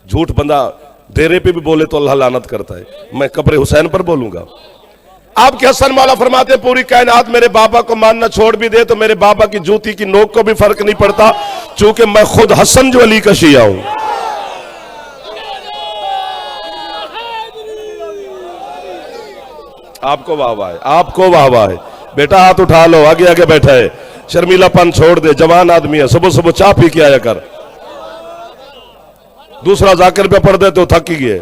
झूठ बंदा डेरे पे भी बोले तो अल्लाह लानत करता है, मैं कब्र हुसैन पर बोलूंगा? आपके हसन मौला फरमाते हैं पूरी कायनात मेरे बाबा को मानना छोड़ भी दे तो मेरे बाबा की जूती की नोक को भी फर्क नहीं पड़ता, चूंकि मैं खुद हसन जो अली का शिया हूं। आपको वाह है, आपको वाह है। बेटा हाथ उठा लो, आगे आगे बैठा है, शर्मीलापन छोड़ दे, जवान आदमी है, सुबह सुबह चाय पी के आया कर। दूसरा जाकिर पे पढ़ दे तो थक ही गए।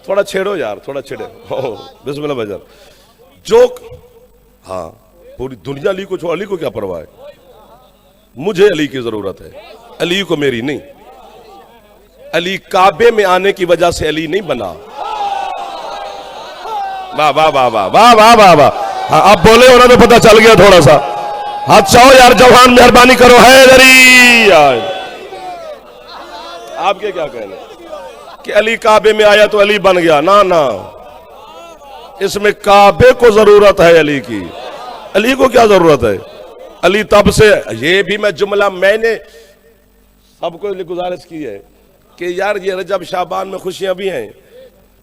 थोड़ा छेड़ो यार, थोड़ा छेड़ो। बिस्मिल्लाह भाईजान। जोक, हाँ पूरी दुनिया अली को छोड़, अली को क्या परवाह है? मुझे अली की जरूरत है, अली को मेरी नहीं। अली काबे में आने की वजह से अली नहीं बना। वाह वाह वाह वाह वाह वाह वाह वाह। हाँ अब बोले होना तो पता चल गया थोड़ा सा। हाथ चाहो यार, जवान मेहरबानी करो। हैदरी यार, आपके क्या कहना कि अली काबे में आया तो अली बन गया? ना ना, इसमें काबे को जरूरत है अली की। अली को क्या जरूरत है? अली तब से, ये भी मैं जुमला मैंने सबको गुजारिश की है कि यार ये रजब शाबान में खुशियां भी हैं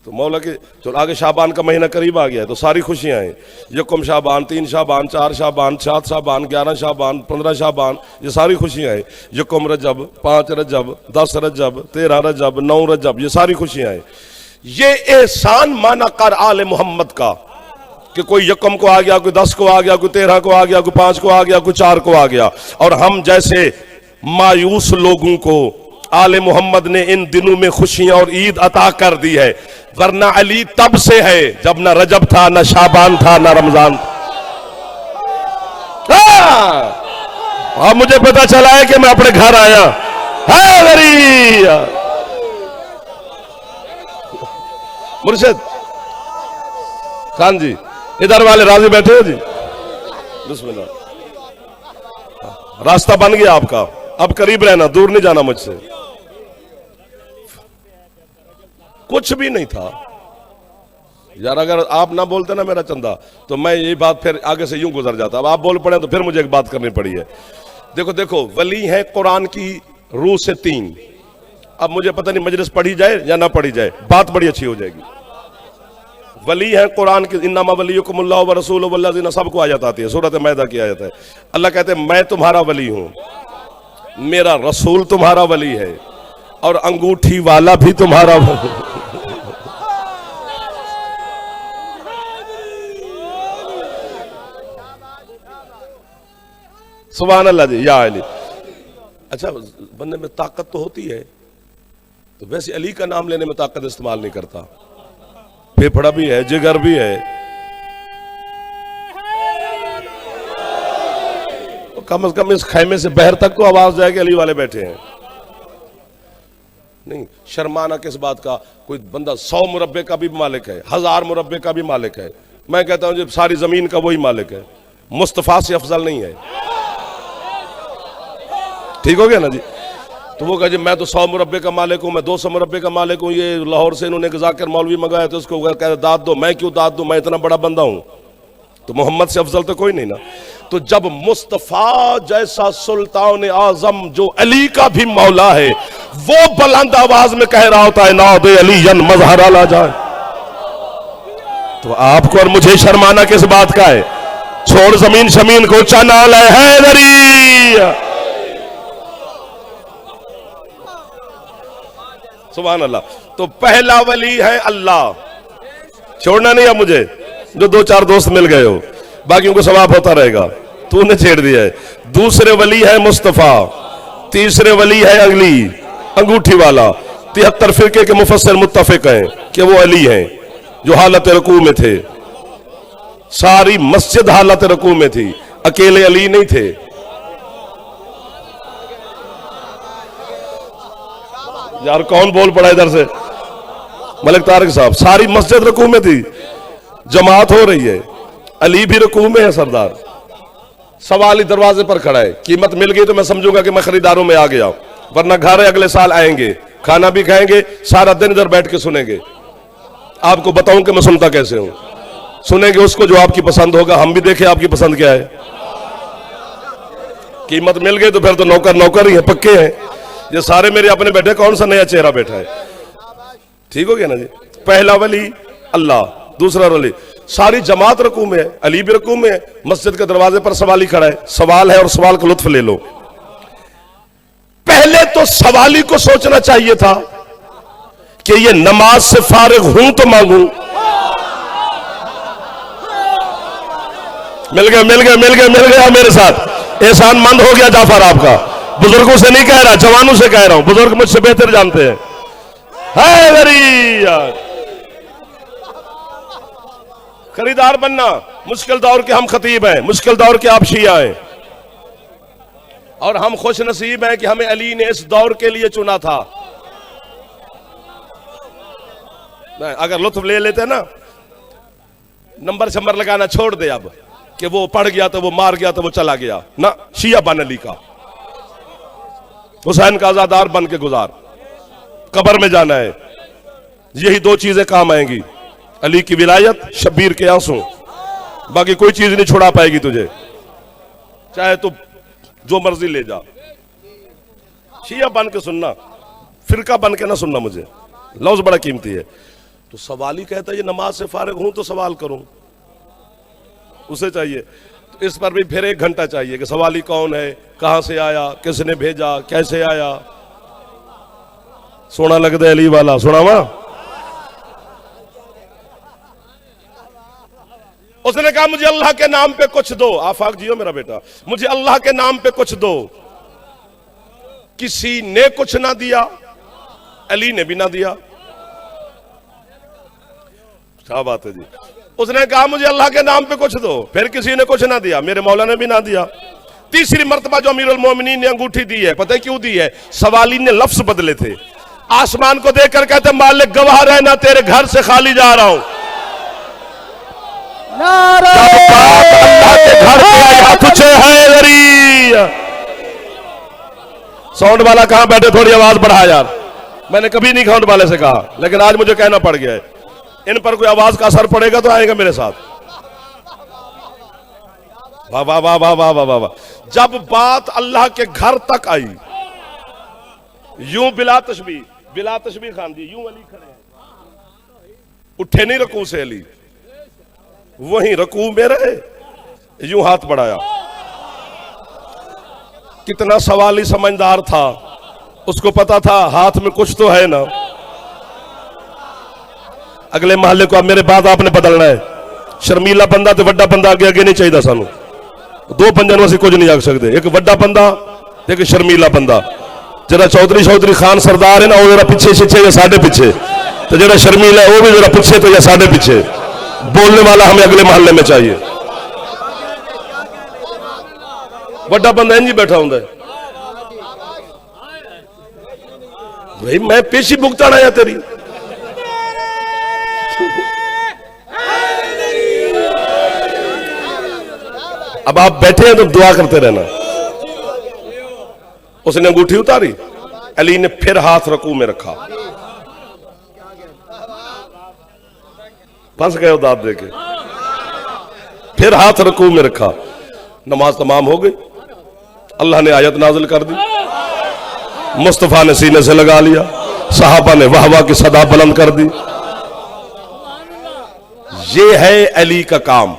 तो मौला के, चलो आगे शाबान का महीना करीब आ गया है तो सारी खुशियां हैं। यकम शाबान, 3 शाबान, 4 शाबान, 7 शाबान, 11 शाबान, 15 शाबान, ये सारी खुशियां हैं। यकम रजब, 5 रजब, 10 रजब, 13 रजब, 9 रजब, ये सारी खुशियां हैं। ये एहसान माना कर आले मोहम्मद का कि कोई यकम को आ गया, कोई 10 को आ गया, कोई 13 को आ गया, कोई 5 को आ गया, कोई 4 को आ गया। और हम जैसे मायूस लोगों को आले मोहम्मद ने इन दिनों में खुशियां और ईद अता कर दी है, वरना अली तब से है जब ना रजब था, ना शाबान था, ना रमजान था। अब मुझे पता चला है कि मैं अपने घर आया। मुर्शिद खान जी, इधर वाले राजी बैठे हो जी? बिस्मिल्लाह। रास्ता बन गया आपका, अब करीब रहना, दूर नहीं जाना मुझसे। कुछ भी नहीं था यार, अगर आप ना बोलते ना मेरा चंदा तो मैं ये बात फिर आगे से यूं गुजर जाता। अब आप बोल पड़े तो फिर मुझे एक बात करनी पड़ी है। देखो देखो, वली है कुरान की रूह से 3। अब मुझे पता नहीं मजलिस पढ़ी जाए या ना पढ़ी जाए, बात बड़ी अच्छी हो जाएगी। वली है कुरान की, इन्नमा वलियुकुमुल्लाह व रसूलुहु वल्लज़ीना, सबको आयत आती है, सूरत मैदा की आयत है। अल्लाह कहते हैं मैं तुम्हारा वली हूं, मेरा रसूल तुम्हारा वली है और अंगूठी वाला भी तुम्हारा वली। सुभान अल्लाह जी, या अली। अच्छा, बंदे में ताकत तो होती है तो वैसे अली का नाम लेने में ताकत इस्तेमाल नहीं करता। फेफड़ा भी है, जिगर भी है, तो कम से कम इस खैमे से बाहर तक को आवाज जाए कि अली वाले बैठे हैं। नहीं, शर्माना किस बात का? कोई बंदा 100 मुरब्बे का भी मालिक है, 1000 मुरब्बे का भी मालिक है। मैं कहता हूं जब सारी जमीन का वही मालिक है, मुस्तफा से अफजल नहीं है। ठीक हो गया ना जी? तो वो कहे जी मैं तो 100 मुरब्बे का मालिक हूं, मैं 200 मुरब्बे का मालिक हूं, ये लाहौर से इन्होंने जाकिर मौलवी मंगाया तो उसको कह दाद दो। मैं क्यों दाद दूं, मैं इतना बड़ा बंदा हूं। तो मोहम्मद से अफजल तो कोई नहीं ना। तो जब मुस्तफा जैसा सुल्तान आजम जो अली का भी मौला है वो बुलंद आवाज में कह रहा होता है ना दे अली मजहरा ला जाए, तो आपको और मुझे शर्माना किस बात का है? छोड़ जमीन शमीन को, चनाल है। सुभान अल्लाह। तो पहला वली है अल्लाह, छोड़ना नहीं है मुझे। जो 2-4 दोस्त मिल गए हो, बाकियों को सवाब होता रहेगा, तूने छेड़ दिया है। दूसरे वली है मुस्तफा, तीसरे वली है अली अंगूठी वाला। 73 फिरके के मुफस्सिर मुत्तफिक हैं कि वो अली हैं जो हालत रुकू में थे। सारी मस्जिद हालत रुकू में थी, अकेले अली नहीं थे। यार कौन बोल पड़ा इधर से? मलिक तारिक साहब। सारी मस्जिद रुकू में थी, जमात हो रही है, अली भी रुकू में है। सरदार सवाल ही दरवाजे पर खड़ा है। कीमत मिल गई तो मैं समझूंगा कि मैं खरीदारों में आ गया, वरना घर अगले साल आएंगे, खाना भी खाएंगे, सारा दिन इधर बैठ के सुनेंगे। आपको बताऊं कि मैं सुनता कैसे हूं। सुनेंगे उसको जो आपकी पसंद होगा, हम भी देखें आपकी पसंद क्या है। कीमत मिल गई तो फिर तो नौकर नौकर ही है, पक्के हैं। ये सारे मेरे अपने बैठे, कौन सा नया चेहरा बैठा है? ठीक हो गया ना जी? पहला वली अल्लाह, दूसरा वली। सारी जमात रकू में है, अली भी रकू में है। मस्जिद के दरवाजे पर सवाली खड़ा है, सवाल है और सवाल का लुत्फ ले लो। पहले तो सवाली को सोचना चाहिए था कि ये नमाज से फारिग हूं तो मांगू। मिल गया मिल गया मिल गया मिल गया मेरे साथ। एहसान मंद हो गया जाफर आपका। बुजुर्गों से नहीं कह रहा, जवानों से कह रहा हूं। बुजुर्ग मुझसे बेहतर जानते हैं। है मेरी यार, खरीदार बनना मुश्किल दौर के हम खतीब हैं, मुश्किल दौर के आप शिया हैं, और हम खुश नसीब हैं कि हमें अली ने इस दौर के लिए चुना था। अगर लुत्फ ले लेते ना, नंबर शंबर लगाना छोड़ दे अब कि वो पढ़ गया तो वो मार गया तो वो चला गया ना। शिया बन अली का, हुसैन का आजादार बन के गुजार। कब्र में जाना है, यही दो चीजें काम आएंगी, अली की विलायत, शब्बीर के आंसू। बाकी कोई चीज नहीं छुड़ा पाएगी तुझे, चाहे तू जो मर्जी ले जा। शिया बन के सुनना, फिरका बन के ना सुनना। मुझे लफ्ज बड़ा कीमती है। तो सवाली कहता है ये नमाज से फारिग हूं तो सवाल करूं, उसे चाहिए। तो इस पर भी फिर 1 घंटा चाहिए कि सवाली कौन है, कहां से आया, किसने भेजा, कैसे आया। सोना लगता है अली वाला, सुनावा। उसने कहा मुझे अल्लाह के नाम पे कुछ दो। आफाक जियो मेरा बेटा, मुझे अल्लाह के नाम पे कुछ दो। किसी ने कुछ ना दिया, अली ने भी ना दिया। क्या बात है जी। उसने कहा मुझे अल्लाह के नाम पे कुछ दो, फिर किसी ने कुछ ना दिया, मेरे मौला ने भी ना दिया। तीसरी मर्तबा जो अमीरुल मोमिनीन ने अंगूठी दी है, पता है क्यों दी है? सवाली ने लफ्ज बदले थे। आसमान को देखकर कहते मालिक गवाह रहना, तेरे घर से खाली जा रहा हूं। अल्लाह के घर पे आया तुझे है। साउंड वाला कहां बैठे, थोड़ी आवाज बढ़ा यार। मैंने कभी नहीं साउंड वाले से कहा, लेकिन आज मुझे कहना पड़ गया है। इन पर कोई आवाज का असर पड़ेगा तो आएगा मेरे साथ। वाह वाह वाह वाह वाह वाह वाह। जब बात अल्लाह के घर तक आई, यूं बिला तशबीह खान जी यूं अली खड़े हैं, उठे नहीं रकू से अली, वहीं रकू में रहे, यूं हाथ बढ़ाया। कितना सवाली समझदार था, उसको पता था हाथ में कुछ तो है ना। अगले महल्ले को अब मेरे बाद आपने बदलना है। शर्मीला बंदा तो वड्डा बंदा आगे आगे नहीं चाहिए सानू। दो बंदे वैसे कुछ नहीं आग सकते, एक वड्डा बंदा एक शर्मीला बंदा। जरा चौधरी खान सरदार है ना, वो जरा पीछे या साढ़े पीछे, तो जरा शर्मीला है वो भी जरा पीछे तो या साढ़े पीछे। बोलने वाला हमें अगले मोहल्ले में चाहिए। वड्डा बंदा इंजी बैठा होंगे भाई, मैं पेशी भुगताना आया तेरी। अब आप बैठे हैं तो दुआ करते रहना। उसने अंगूठी उतारी, अली ने फिर हाथ रकू में रखा। फंस गए दाद देके, फिर हाथ रकू में रखा। नमाज तमाम हो गई। अल्लाह ने आयत नाजिल कर दी, मुस्तफा ने सीने से लगा लिया, सहाबा ने वाह वाह की सदा बुलंद कर दी। ये है अली का काम।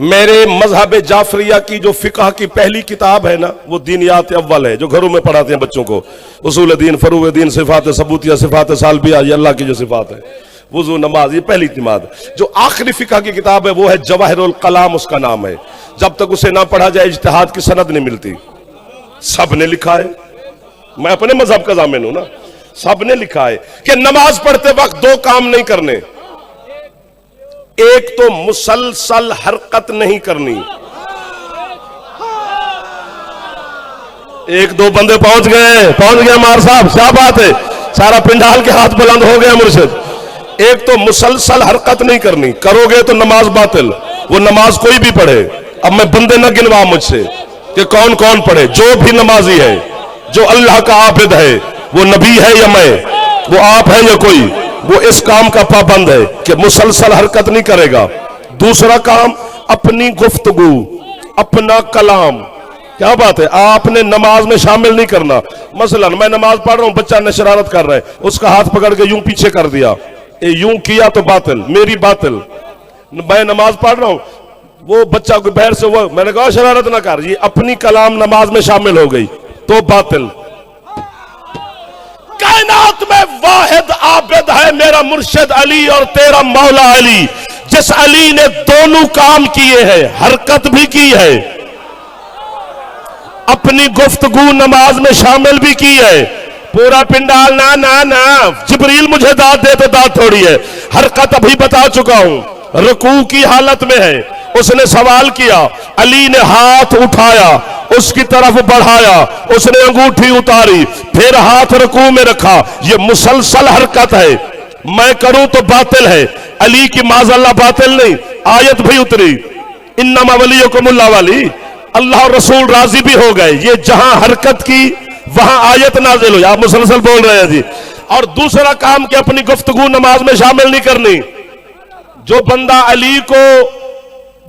मेरे मजहब जाफरिया की जो फिकह की पहली किताब है ना, वो दीनियात अव्वल है, जो घरों में पढ़ाते हैं बच्चों को। उसूल दीन, फरूग दीन, सिफात सबूतिया, सिफात सालबिया, ये अल्लाह की जो सिफात है, वुजू, नमाज, ये पहली इत्मीमाद। जो आखिरी फिकह की किताब है वो है जवाहिरुल कलाम, उसका नाम है। जब तक उसे ना पढ़ा जाए इज्तिहाद की सनद नहीं मिलती। सब ने लिखा है, मैं अपने मजहब का जामिन हूं ना, सब ने लिखा है कि नमाज पढ़ते वक्त दो काम नहीं करने। एक तो मुसलसल हरकत नहीं करनी। एक दो बंदे पहुंच गए मार साहब, क्या बात है, सारा पिंडाल के हाथ बुलंद हो गया मुर्शिद। एक तो मुसलसल हरकत नहीं करनी, करोगे तो नमाज बातिल। वो नमाज कोई भी पढ़े, अब मैं बंदे न गिनवा मुझसे कि कौन कौन पढ़े, जो भी नमाजी है, जो अल्लाह का आबिद है, वो नबी है या मैं, वो आप है या कोई, वो इस काम का पाबंद है कि मुसलसल हरकत नहीं करेगा। दूसरा काम, अपनी गुफ्तगू, अपना कलाम, क्या बात है, आपने नमाज में शामिल नहीं करना। मसलन मैं नमाज पढ़ रहा हूं, बच्चा ने शरारत कर रहा है, उसका हाथ पकड़ के यूं पीछे कर दिया, यूं किया तो बातिल, मेरी बातिल। मैं नमाज पढ़ रहा हूं, वो बच्चा को बहर से वो, मैंने कहा शरारत ना कर, ये अपनी कलाम नमाज में शामिल हो गई तो बातिल। कायनात में वाहिद आबिद है मेरा मुर्शिद अली और तेरा मौला अली, जिस अली ने दोनों काम किए हैं, हरकत भी की है, अपनी गुफ्तगू नमाज में शामिल भी की है। पूरा पिंडाल ना ना ना, जिब्रील मुझे दाद दे तो दाद थोड़ी है। हरकत अभी बता चुका हूं, रुकू की हालत में है, उसने सवाल किया, अली ने हाथ उठाया, उसकी तरफ बढ़ाया, उसने अंगूठी उतारी, फिर हाथ रुकू में रखा। ये मुसलसल हरकत है, मैं करूं तो बातिल है, अली की माज़अल्लाह बातिल नहीं। आयत भी उतरी, इन्नमा वलियुकुमुल्लाह वाली, अल्लाह और रसूल राजी भी हो गए। ये जहां हरकत की वहां आयत नाजिल हुई। आप मुसलसल बोल रहे हैं जी। और दूसरा काम कि अपनी गुफ्तगू नमाज में शामिल नहीं करनी। जो बंदा अली को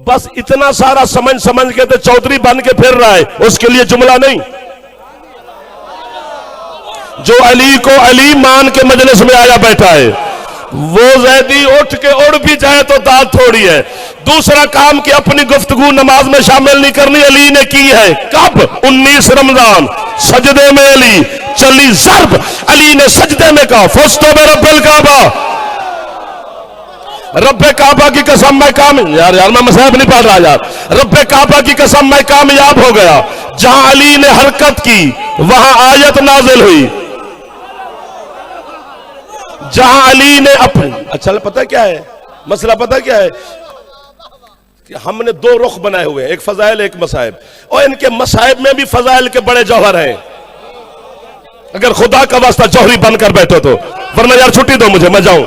बस इतना सारा समझ समझ के तो चौधरी बन के फिर रहा है, उसके लिए जुमला नहीं। जो अली को अली मान के मजलिस में आया बैठा है, वो जैदी उठ के उड़ भी जाए तो दाद थोड़ी है। दूसरा काम कि अपनी गुफ्तगू नमाज में शामिल नहीं करनी, अली ने की है। कब? 19 रमजान, सजदे में अली चली जर्ब, अली ने सजदे में कहा फुस्तु बिरब्बिल काबा, रब्बे काबा की कसम मैं यार मैं मसाहब नहीं पढ़ रहा यार, रब्बे काबा की कसम मैं कामयाब हो गया। जहां अली ने हरकत की वहां आयत नाजिल हुई। जहां अली ने अपनी, अच्छा पता क्या है मसला, पता क्या है कि हमने दो रुख बनाए हुए हैं, एक फजाइल एक मसाइब, और इनके मसाइब में भी फजाइल के बड़े जौहर हैं। अगर खुदा का वास्ता जौहरी बनकर बैठो तो, वरना यार छुट्टी दो मुझे, मैं जाऊं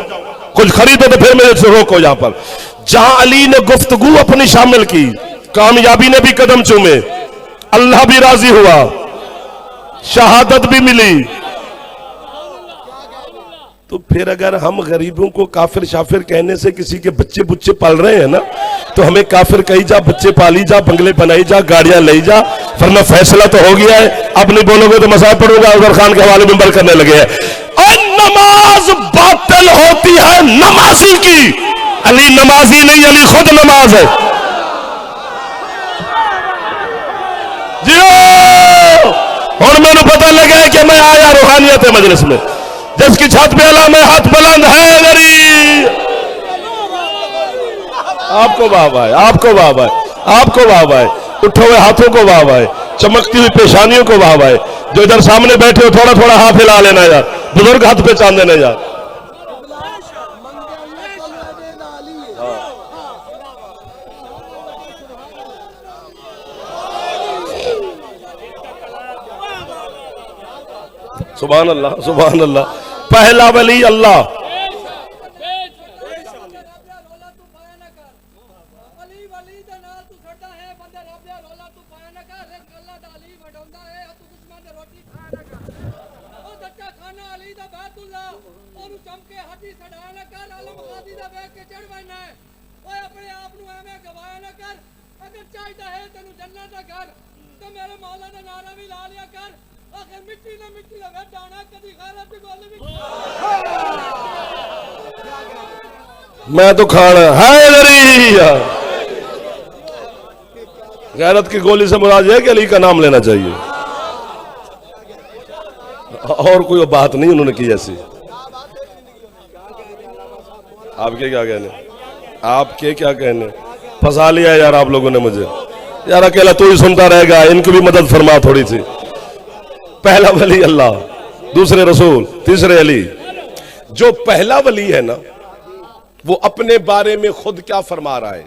कुछ खरीदो तो फिर मेरे से रोको। यहां पर जहां अली ने गुफ्तगू अपनी शामिल की, कामयाबी ने भी कदम चूमे, अल्लाह भी राजी हुआ, शहादत भी मिली। तो फिर अगर हम गरीबों को काफिर शाफिर कहने से किसी के बच्चे बुच्चे पाल रहे हैं ना, तो हमें काफिर कही जा, बच्चे पाली जा, बंगले बनाई जा, गाड़ियां ले जा, वरना फैसला तो हो गया है। अब नहीं बोलोगे तो मसाहब पढ़ूंगा, अजहर खान के हवाले में करने लगे हैं। और नमाज बातिल होती है नमाजी की, अली नमाजी नहीं, अली खुद नमाज है। जी और मैंने पता लगा है कि मैं आया रूहानियत है मजलिस में, जिसकी छत पे अला में हाथ बुलंद है गरीब। आपको वाह है, आपको वाह है, आपको वाह है, उठे हुए हाथों को वाह है, चमकती हुई पेशानियों को वाह है। जो इधर सामने बैठे हो थोड़ा थोड़ा हाथ हिला लेना यार, बुजुर्ग हाथ पे चांद देना यार। सुभान अल्लाह, सुभान अल्लाह। पहला वली अल्लाह, मैं तो खाना है गैरत की गोली से मुराद है कि अली का नाम लेना चाहिए, और कोई बात नहीं उन्होंने की ऐसी। आपके क्या कहने, आपके क्या कहने, फंसा लिया यार आप लोगों ने मुझे यार, अकेला तू ही सुनता रहेगा, इनकी भी मदद फरमा थोड़ी सी। पहला वली अल्लाह, दूसरे रसूल, तीसरे अली। जो पहला वली है ना, वो अपने बारे में खुद क्या फरमा रहा है।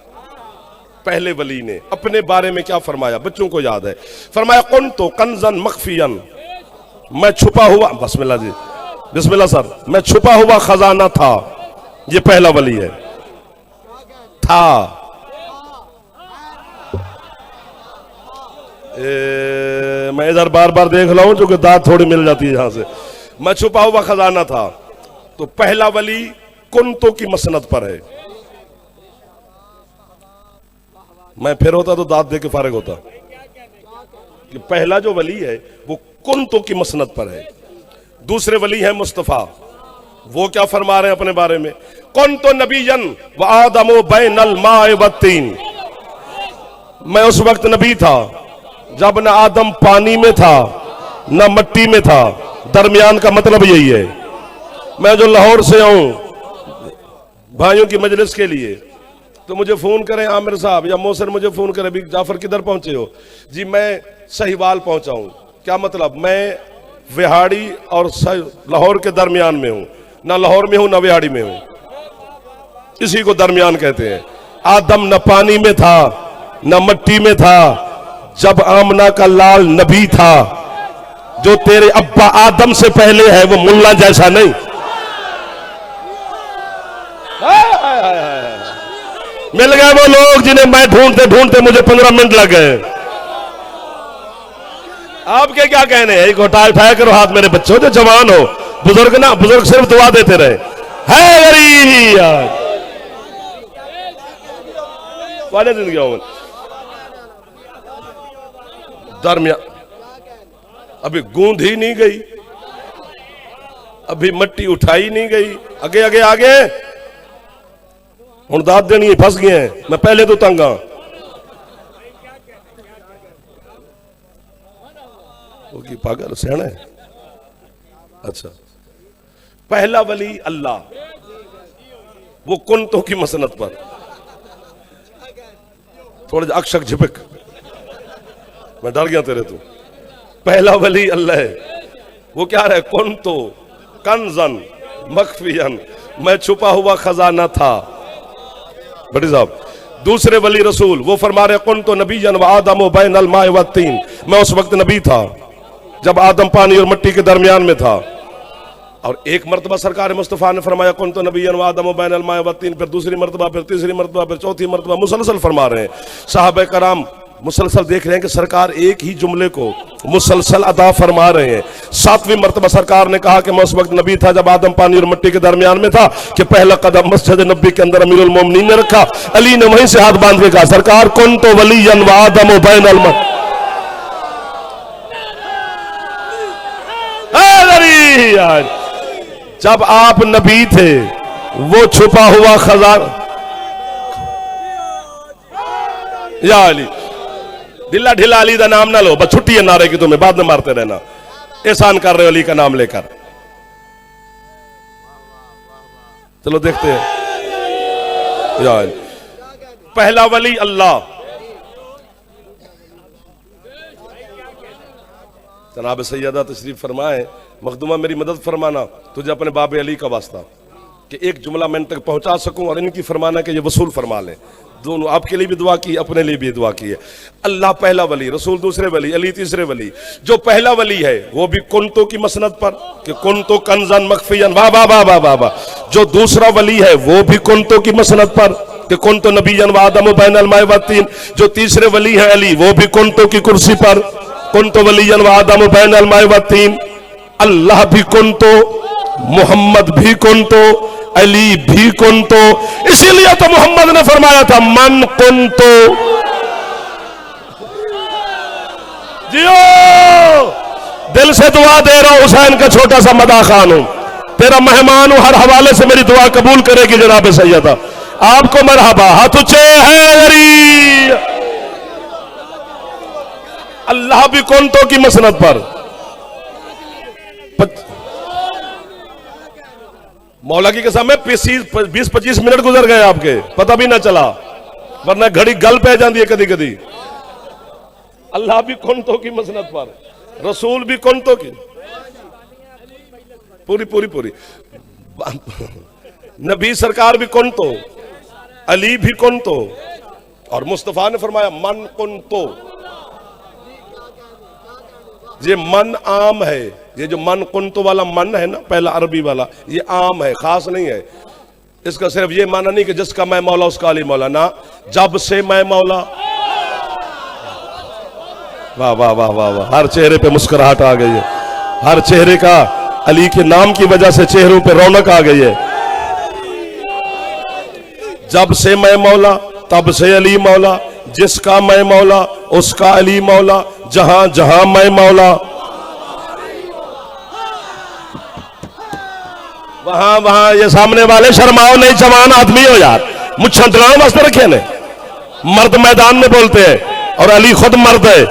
पहले वली ने अपने बारे में क्या फरमाया, बच्चों को याद है, फरमाया कुन तो कंजन मखफियन, मैं छुपा हुआ, बिस्मिल्लाह जी, बिस्मिल्लाह सर, मैं छुपा हुआ खजाना था। ये पहला वली है, था। मैं इधर बार बार देख रहा हूं जो कि दांत थोड़ी मिल जाती है यहां से। मैं छुपा हुआ खजाना था, तो पहला वली कुंतो की मसनद पर है। मैं फिर होता तो दांत दे के फारिग होता। कि पहला जो वली है वो कुंतो की मसनद पर है, दूसरे वली है मुस्तफ़ा। वो क्या फरमा रहे हैं अपने बारे में, कुंतो नबीयन व आदमो बैनल माए वत्तीन। मैं उस वक्त नबी था जब न आदम पानी में था न मट्टी में था, दरमियान का मतलब यही है। मैं जो लाहौर से आऊं भाइयों की मजलिस के लिए, तो मुझे फोन करें आमिर साहब या मोहसिन मुझे फोन करें, भी जाफर किधर पहुंचे हो जी, मैं सहीवाल पहुंचा हूं। क्या मतलब, मैं विहाड़ी और लाहौर के दरमियान में हूं, ना लाहौर में हूं ना विहाड़ी में हूं, इसी को दरमियान कहते हैं। आदम न पानी में था न मट्टी में था, जब आमना का लाल नबी था। जो तेरे अब्बा आदम से पहले है वो मुल्ला जैसा नहीं। मिल गए वो लोग जिन्हें मैं ढूंढते ढूंढते मुझे 15 मिनट लग गए। आपके क्या कहने हैं, एक उठाया करो हाथ मेरे बच्चों जो जवान हो, बुजुर्ग ना, बुजुर्ग सिर्फ दुआ देते रहे। है गरीब वाले जिंदगी दरमियान, अभी गूंद ही नहीं गई, अभी मट्टी उठाई नहीं गई, आगे आगे आगे हुण दाद देनी फस गए हैं। मैं पहले तो तंग हाँ, वो की पागल सियाना है। अच्छा, पहला वली अल्लाह, वो कुंतों की मसनत पर। थोड़े अक्षक झिपक, मैं डर गया तेरे तो। पहला वली अल्लाह है, वो क्या रहे, कुंतो कंजन मखफियन, मैं छुपा हुआ खजाना था। बड़ी साहब, दूसरे वली रसूल वो फरमा रहे कुंतो नबीयन व आदम बैनल माए वत्तीन, मैं उस वक्त नबी था जब आदम पानी और मिट्टी के दरमियान में था। और एक मर्तबा सरकार मुस्तफ़ा ने फरमाया कुंतो नबीयन व आदम बैनल माए वत्तीन, फिर दूसरी मर्तबा, फिर तीसरी मर्तबा, फिर चौथी मर्तबा, मुसलसल फरमा रहे हैं। साहबे कराम मुसलसल देख रहे हैं कि सरकार एक ही जुमले को मुसलसल अदा फरमा रहे हैं। 7वीं मर्तबा सरकार ने कहा कि मैं उस वक्त नबी था जब आदम पानी और मिट्टी के दरमियान में था, कि पहला कदम मस्जिद नबी के अंदर अमीरुल मोमिनीन ने रखा। अली ने वहीं से हाथ बांध के कहा, सरकार कुंतो वलियन व आदम बैनल माए। जब आप नबी थे वो छुपा हुआ खजाना, या अली ढिला ढिला अली का नाम ना लो, बस छुट्टी है नारे की, तुम्हें बाद में मारते रहना, एहसान कर रहे हो अली का नाम लेकर। चलो देखते हैं। या अली, पहला वली अल्लाह। जनाब सैयदा तशरीफ फरमाए, मखदूमा मेरी मदद फरमाना, तुझे अपने बाबे अली का वास्ता कि एक जुमला मैं तक पहुंचा सकूं, और इनकी फरमाना कि ये वसूल फरमा लें। दोनों आपके लिए भी दुआ की, अपने लिए भी दुआ की है। अल्लाह पहला वली, रसूल दूसरे वली, अली तीसरे वली। जो पहला वली है वो भी कुंतो की मसनद पर कि कुंतो कंजन मखफियन, वाह वाह वाह वाह वाह वाह। जो दूसरा वली है वो भी कुंतो की मसनद पर कि कुंतो नबीयन व आदम बैनल माए वत्तीन। जो तीसरे वली है अली, वो भी कुंतो की कुर्सी पर, कुंतो वलियन व आदम बैनल माए वत्तीन। अल्लाह भी कुंतो, मोहम्मद भी कुंतो, अली भी कुंतो। इसीलिए तो मोहम्मद ने फरमाया था मन कुंतो। जियो, दिल से दुआ दे रहा हूं, हुसैन का छोटा सा मदा खान हूं, तेरा मेहमान हूं, हर हवाले से मेरी दुआ कबूल करेगी जनाब सैयदा। आपको मरहबा, हाथ ऊंचे है। अल्लाह भी कुंतो की मसनद पर। मौला की कसम है 20-25 मिनट गुजर गए आपके, पता भी ना चला, वरना घड़ी गल पै जाती है कदी कदी। अल्लाह भी कुंतो की मसनद पर, रसूल भी कुंतो की, पूरी पूरी पूरी। नबी सरकार भी कुंतो, अली भी कुंतो, और मुस्तफा ने फरमाया मन कुंतो। ये मन आम है, ये जो मन कुंतो वाला मन है ना, पहला अरबी वाला, ये आम है, खास नहीं है। इसका सिर्फ ये माना नहीं कि जिसका मैं मौला उसका अली मौला, ना, जब से मैं मौला। वाह वाह वाह वाह वाह, हर चेहरे पे मुस्कुराहट आ गई है, हर चेहरे का अली के नाम की वजह से चेहरों पे रौनक आ गई है। जब से मैं मौला तब से अली मौला, जिसका मैं मौला उसका अली मौला, जहां जहां मैं मौला, वहां वहां ये सामने वाले शर्माओ नहीं, जवान आदमी हो यार, मुझे मस्त रखे ने। मर्द मैदान में बोलते हैं और अली खुद मर्द है।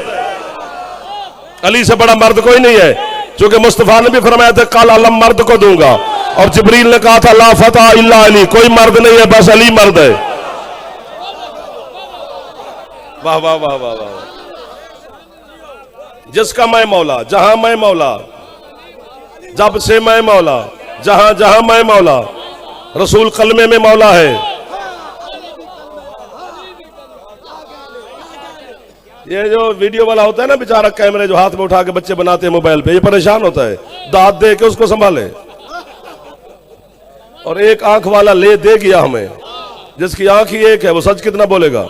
अली से बड़ा मर्द कोई नहीं है, क्योंकि मुस्तफा ने भी फरमाया था काल अलम मर्द को दूंगा, और जिब्रील ने कहा था ला फता इल्ला अली, कोई मर्द नहीं है बस अली मर्द है। वाह वाह वाह वाह वाह। जिसका मैं मौला, जहां मैं मौला, जब से मैं मौला, जहां जहां मैं मौला। रसूल कलमे में मौला है। ये जो वीडियो वाला होता है ना बेचारा, कैमरे जो हाथ में उठा के बच्चे बनाते हैं मोबाइल पे, ये परेशान होता है, दांत दे के उसको संभाले। और एक आंख वाला ले दे गया हमें, जिसकी आंख ही एक है, वो सच कितना बोलेगा।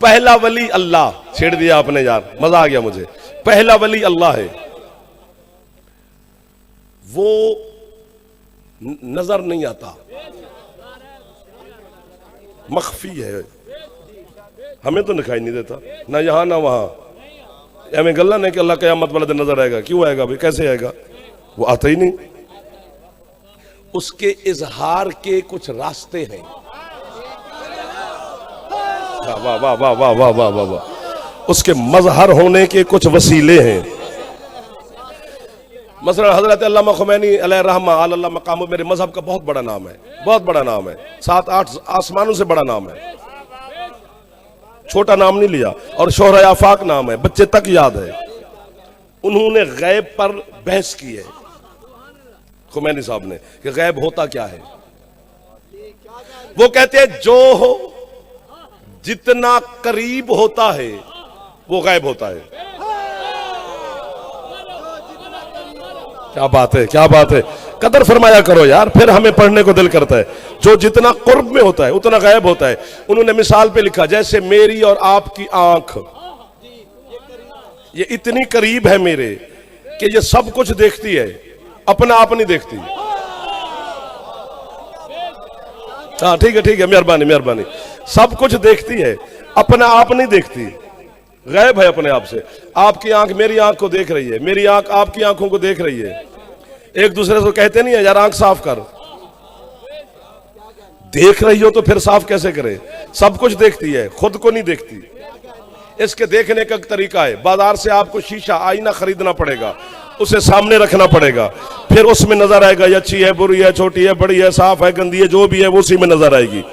पहला वली अल्लाह, छेड़ दिया आपने यार, मजा आ गया मुझे। पहला वली अल्लाह है, वो नजर नहीं आता, मख्फी है, हमें तो दिखाई नहीं देता, ना यहां ना वहां। हमें गल्ला नहीं कि अल्लाह क़यामत वाले दिन नजर आएगा, क्यों आएगा भाई, कैसे आएगा, वो आता ही नहीं। उसके इजहार के कुछ रास्ते हैं। वाह वाह वाह वाह वाह वाह वाह वाह। उसके मजहर होने के कुछ वसीले हैं। मसलन हजरत अल्लामा खुमैनी अलैहि रहमा अल्लाह मकाम मेरे मजहब का बहुत बड़ा नाम है, बहुत बड़ा नाम है, 7-8 आसमानों से बड़ा नाम है, छोटा नाम नहीं लिया, और शोहर आफाक नाम है, बच्चे तक याद है। उन्होंने गैब पर बहस की है खुमैनी साहब ने कि गैब होता क्या है। वो कहते हैं जो हो जितना करीब होता है वो गैब होता है। क्या बात है, क्या बात है, कदर फरमाया करो यार, फिर हमें पढ़ने को दिल करता है। जो जितना कुर्ब में होता है उतना गायब होता है। उन्होंने मिसाल पे लिखा, जैसे मेरी और आपकी आंख ये इतनी करीब है मेरे कि ये सब कुछ देखती है, अपना आप नहीं देखती। हाँ ठीक है ठीक है, मेहरबानी मेहरबानी। सब कुछ देखती है, अपना आप नहीं देखती, गायब है अपने आप से। आपकी आंख मेरी आंख को देख रही है, मेरी आंख आपकी आंखों को देख रही है। एक दूसरे से कहते नहीं है यार आंख साफ कर, देख रही हो तो फिर साफ कैसे करे। सब कुछ देखती है, खुद को नहीं देखती। इसके देखने का तरीका है, बाजार से आपको शीशा आईना खरीदना पड़ेगा, उसे सामने रखना पड़ेगा, फिर उसमें नजर आएगा ये अच्छी है, बुरी है, छोटी है, बड़ी है, साफ है, गंदी है, जो भी है वो उसी में नजर आएगी।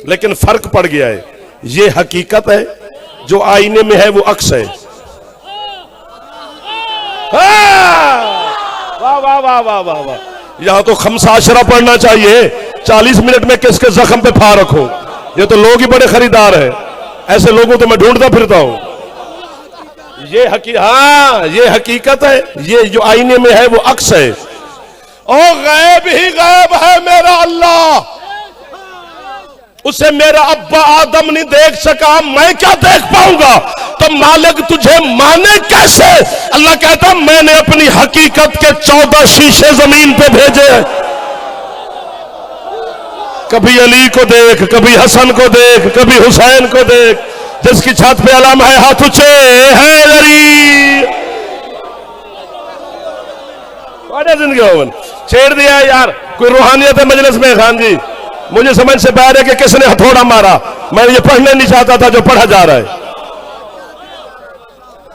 लेकिन फर्क पड़ गया है, ये हकीकत है, जो आईने में है वो अक्स है। वाह वाह वाह वाह वाह वाह। यहां तो खमसाशरा पढ़ना चाहिए, 40 मिनट में किसके जख्म पे फार रखो। ये तो लोग ही बड़े खरीदार हैं, ऐसे लोगों तो मैं ढूंढता फिरता हूं। हाँ ये हकीकत है, ये जो आईने में है वो अक्स है। और गैब ही गैब है मेरा अल्लाह, उसे मेरा अब्बा आदम नहीं देख सका, मैं क्या देख पाऊंगा, तो मालिक तुझे माने कैसे। अल्लाह कहता मैंने अपनी हकीकत के 14 शीशे जमीन पे भेजे। कभी अली को देख, कभी हसन को देख, कभी हुसैन को देख, जिसकी छत पे अलम है, हाथ ऊंचे है गरीब। जिंदगी होवन छेड़ दिया है यार, कोई रूहानियत है मजलिस में। खान जी मुझे समझ से बाहर है कि किसने हथौड़ा मारा, मैं ये पढ़ने नहीं चाहता था जो पढ़ा जा रहा है,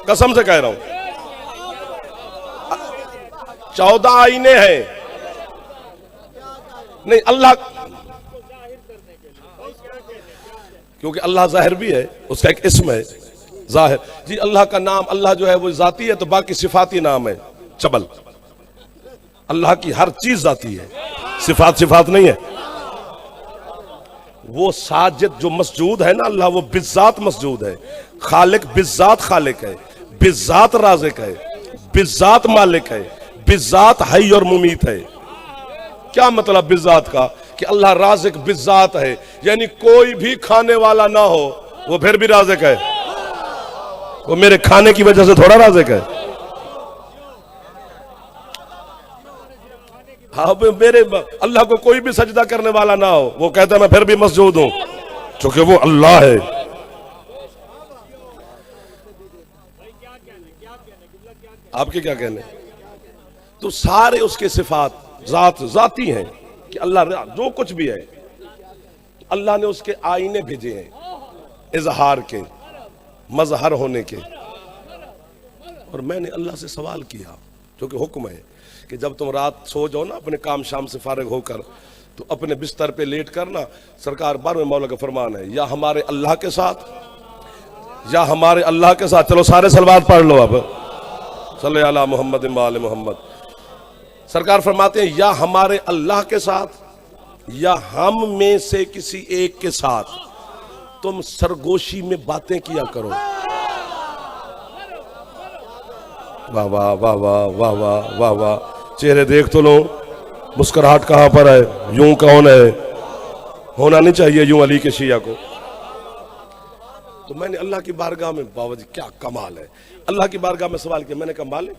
कसम से कह रहा हूं। 14 आईने हैं, नहीं अल्लाह, क्योंकि अल्लाह जाहिर भी है, उसका एक इस्म है जाहिर जी। अल्लाह का नाम, अल्लाह जो है वो जाती है, तो बाकी सिफाती नाम है चबल। अल्लाह की हर चीज जाती है, सिफात सिफात नहीं है। वो साजिद जो मसजूद है ना अल्लाह, वो बिज़ात मसजूद है। खालिक बिज़ात खालिक है, बिज़ात राज़िक है, बिज़ात मालिक है, बिज़ात हई और मुमीत है। क्या मतलब बिज़ात का, कि अल्लाह राज़िक बिज़ात है, यानी कोई भी खाने वाला ना हो वो फिर भी राज़िक है। वो मेरे खाने की वजह से थोड़ा राज़िक है। हाँ मेरे अल्लाह को कोई भी सजदा करने वाला ना हो, वो कहता है मैं फिर भी मसजूद हूं। क्योंकि वो अल्लाह है। आपके क्या कहने? तो सारे उसके सिफात जाती हैं कि अल्लाह जो कुछ भी है अल्लाह ने उसके आईने भेजे हैं इजहार के, मजहर होने के। और मैंने अल्लाह से सवाल किया, जो कि हुक्म है कि जब तुम रात सो जाओ ना अपने काम शाम से फारिग होकर, तो अपने बिस्तर पे लेट करना, सरकार 12वें मौला का फरमान है, या हमारे अल्लाह के साथ या हमारे अल्लाह के साथ। चलो सारे सलवात पढ़ लो अब, सल्ले अला मोहम्मद व आले मोहम्मद। सरकार फरमाते हैं या हमारे अल्लाह के साथ या हम में से किसी एक के साथ तुम सरगोशी में बातें किया करो। वाह वाह वाह वाह वाह वाह वाह वाह, चेहरे देख तो लो, मुस्कुराहट कहां पर है? यूं कौन है? होना नहीं चाहिए यूं अली के शिया को। तो मैंने अल्लाह की बारगाह में, बाबा जी क्या कमाल है, अल्लाह की बारगाह में सवाल किया। मैंने कहा मालिक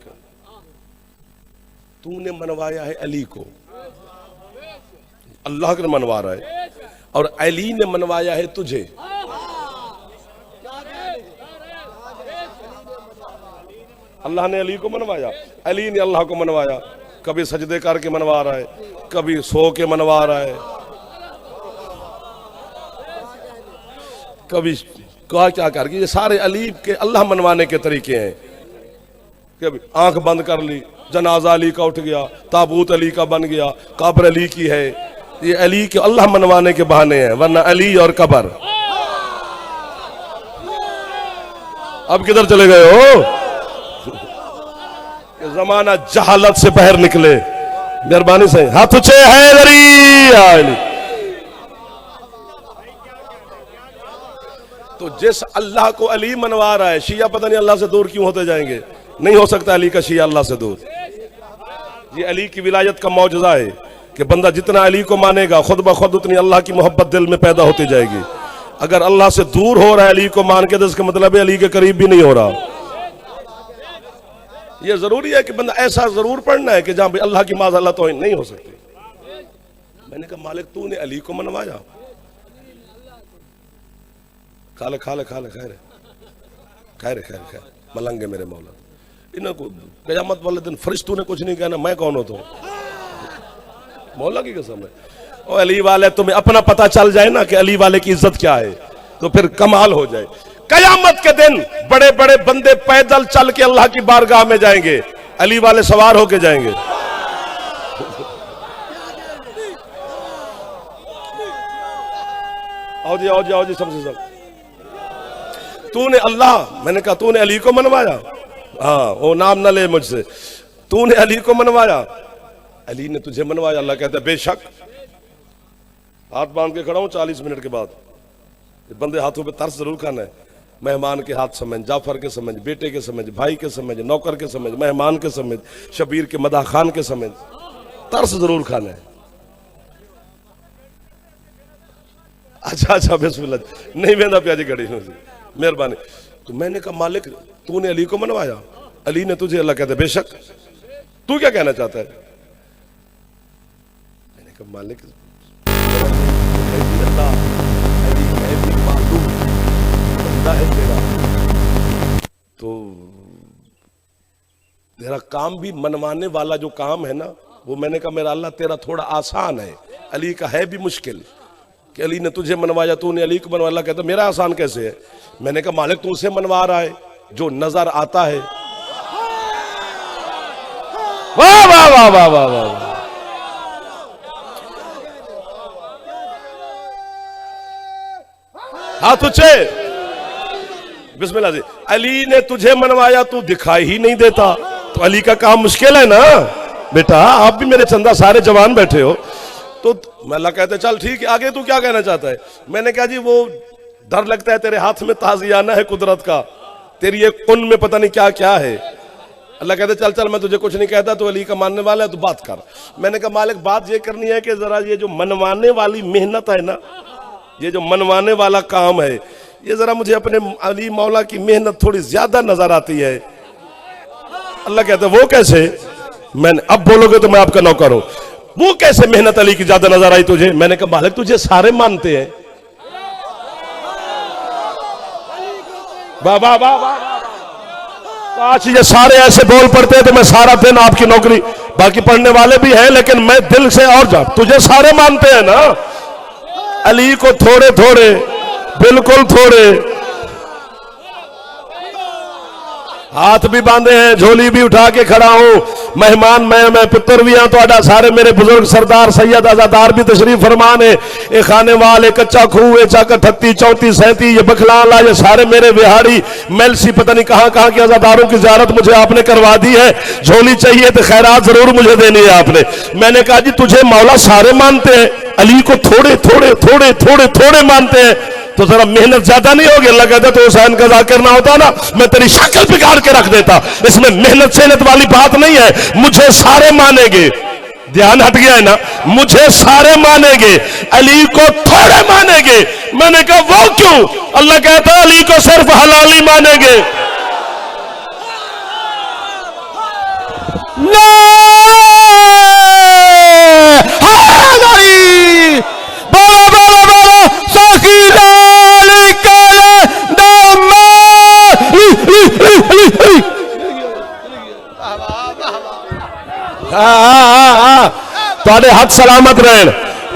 तूने मनवाया है अली को, अल्लाह ने मनवा रहा है, और अली ने मनवाया है तुझे। अल्लाह ने अली को मनवाया, अली ने अल्लाह को मनवाया। कभी सजदे करके मनवा रहा है, कभी सो के मनवा रहा है, कभी क्या करके। ये सारे अली के अल्लाह मनवाने के तरीके हैं। कभी आंख बंद कर ली, जनाजा अली का उठ गया, ताबूत अली का बन गया, कब्र अली की है। ये अली के अल्लाह मनवाने के बहाने हैं, वरना अली और कब्र। अब किधर चले गए हो? जमाना जहालत से बाहर निकले, मेहरबानी से हाथ ऊंचे है। तो जिस अल्लाह को अली मनवा रहा है, शिया पता नहीं अल्लाह से दूर क्यों होते जाएंगे। नहीं हो सकता अली का शिया अल्लाह से दूर। ये अली की विलायत का मौजज़ा है कि बंदा जितना अली को मानेगा खुद ब खुद उतनी अल्लाह की मोहब्बत दिल में पैदा होती जाएगी। अगर अल्लाह से दूर हो रहा है अली को मान के, तो इसका मतलब है अली के करीब भी नहीं हो रहा। यह जरूरी है कि बंदा ऐसा जरूर पढ़ना है कि जहां भी अल्लाह की माज़अल्लाह तो नहीं हो सकती। मैंने कहा मालिक तूने अली को मनवाया। खाले खाले खाले खैर खैर खैर खैर मलंगे मेरे मौला, इनको क़यामत वाले दिन फरिश्तों ने कुछ नहीं कहना, मैं कौन हो? तो मौला की कसम है। और अली वाले तुम्हें अपना पता चल जाए ना कि अली वाले की इज्जत क्या है, तो फिर कमाल हो जाए। क़यामत के दिन बड़े बड़े बंदे पैदल चल के अल्लाह की बारगाह में जाएंगे, अली वाले सवार होके जाएंगे। आओ जी सबसे सब। तूने अल्लाह, मैंने कहा तूने अली को मनवाया? हाँ, वो नाम न ले मुझसे। तूने अली को मनवाया, अली ने तुझे मनवाया। अल्लाह कहता है बेशक। हाथ बांध के खड़ा हूं 40 मिनट के बाद। बंदे हाथों पे तरस जरूर खाना है। मेहमान के हाथ समझ, जाफर के समझ, बेटे के समझ, भाई के समझ, नौकर के समझ, मेहमान के समझ, शबीर के मदा खान के समझ, तरस जरूर खाना है। अच्छा बिस्मिल्लाह, नहीं वेंदा प्याजी घड़ी मेहरबानी। तो मैंने कहा मालिक तूने अली को मनवाया, अली ने तुझे। अल्लाह कहते बेशक। तू क्या कहना चाहता है? मैंने कहा मालिक है तेरा, तो तेरा काम भी मनवाने वाला जो काम है ना, वो मैंने कहा मेरा अल्लाह तेरा थोड़ा आसान है, अली का है भी मुश्किल। कि अली ने तुझे मनवाया, तूने अली को मनवाया। कहता मेरा आसान कैसे है? मैंने कहा मालिक तू उसे मनवा रहा है जो नजर आता है। वाह वाह वाह वाह वाह वाह। हाथ ऊंचे, बिस्मिल्लाह जी। अली ने तुझे मनवाया, तू दिखाई ही नहीं देता, तो अली का काम मुश्किल है ना बेटा। आप भी मेरे चंदा सारे जवान बैठे हो। तो अल्लाह कहते चल ठीक है, आगे तू क्या कहना चाहता है? मैंने कहा जी वो डर लगता है तेरे हाथ में ताजियाना है कुदरत का, तेरी एक कुन में पता नहीं क्या क्या है। अल्लाह कहते चल चल मैं तुझे कुछ नहीं कहता, तो अली का मानने वाला है, तो बात कर। मैंने कहा मालिक बात ये करनी है कि जरा ये जो मनवाने वाली मेहनत है ना, ये जो मनवाने वाला काम है, ये जरा मुझे अपने अली मौला की मेहनत थोड़ी ज्यादा नजर आती है। अल्लाह कहते वो कैसे? मैंने अब बोलोगे तो मैं आपका नौकर हूं। वो कैसे मेहनत अली की ज्यादा नजर आई तुझे? मैंने कहा मालिक तुझे सारे मानते हैं। वाह वाह वाह वाह। आज ये सारे ऐसे बोल पड़ते हैं तो मैं सारा दिन आपकी नौकरी, बाकी पढ़ने वाले भी हैं लेकिन मैं दिल से और जा, तुझे सारे मानते हैं ना, अली को थोड़े थोड़े, बिल्कुल थोड़े, हाथ भी बांधे हैं, झोली भी उठा के खड़ा हूं, मेहमान मैं पुत्र भी हाँ तो सारे मेरे बुजुर्ग सरदार सैयद आजादार भी तशरीफ फरमान है, ए खाने वाले कच्चा खूह ए चाकर 38 34 37 ये बखलाला, ये सारे मेरे बिहारी मेलसी, पता नहीं कहां कहां के आजादारों की ज़ियारत मुझे आपने करवा दी है। झोली चाहिए तो खैरात जरूर मुझे देनी है आपने। मैंने कहा जी तुझे मौला सारे मानते हैं, अली को थोड़े थोड़े थोड़े थोड़े थोड़े मानते हैं, तो जरा मेहनत ज्यादा नहीं होगी? अल्लाह कहता तो हुसैन का जाकिर ना होता ना, मैं तेरी शक्ल बिगाड़ के रख देता। इसमें मेहनत सेहनत वाली बात नहीं है, मुझे सारे मानेंगे, ध्यान हट गया है ना, मुझे सारे मानेंगे, अली को थोड़े मानेंगे। मैंने कहा वो क्यों? अल्लाह कहता अली को सिर्फ हलाली मानेंगे। हाथ सलामत रहे,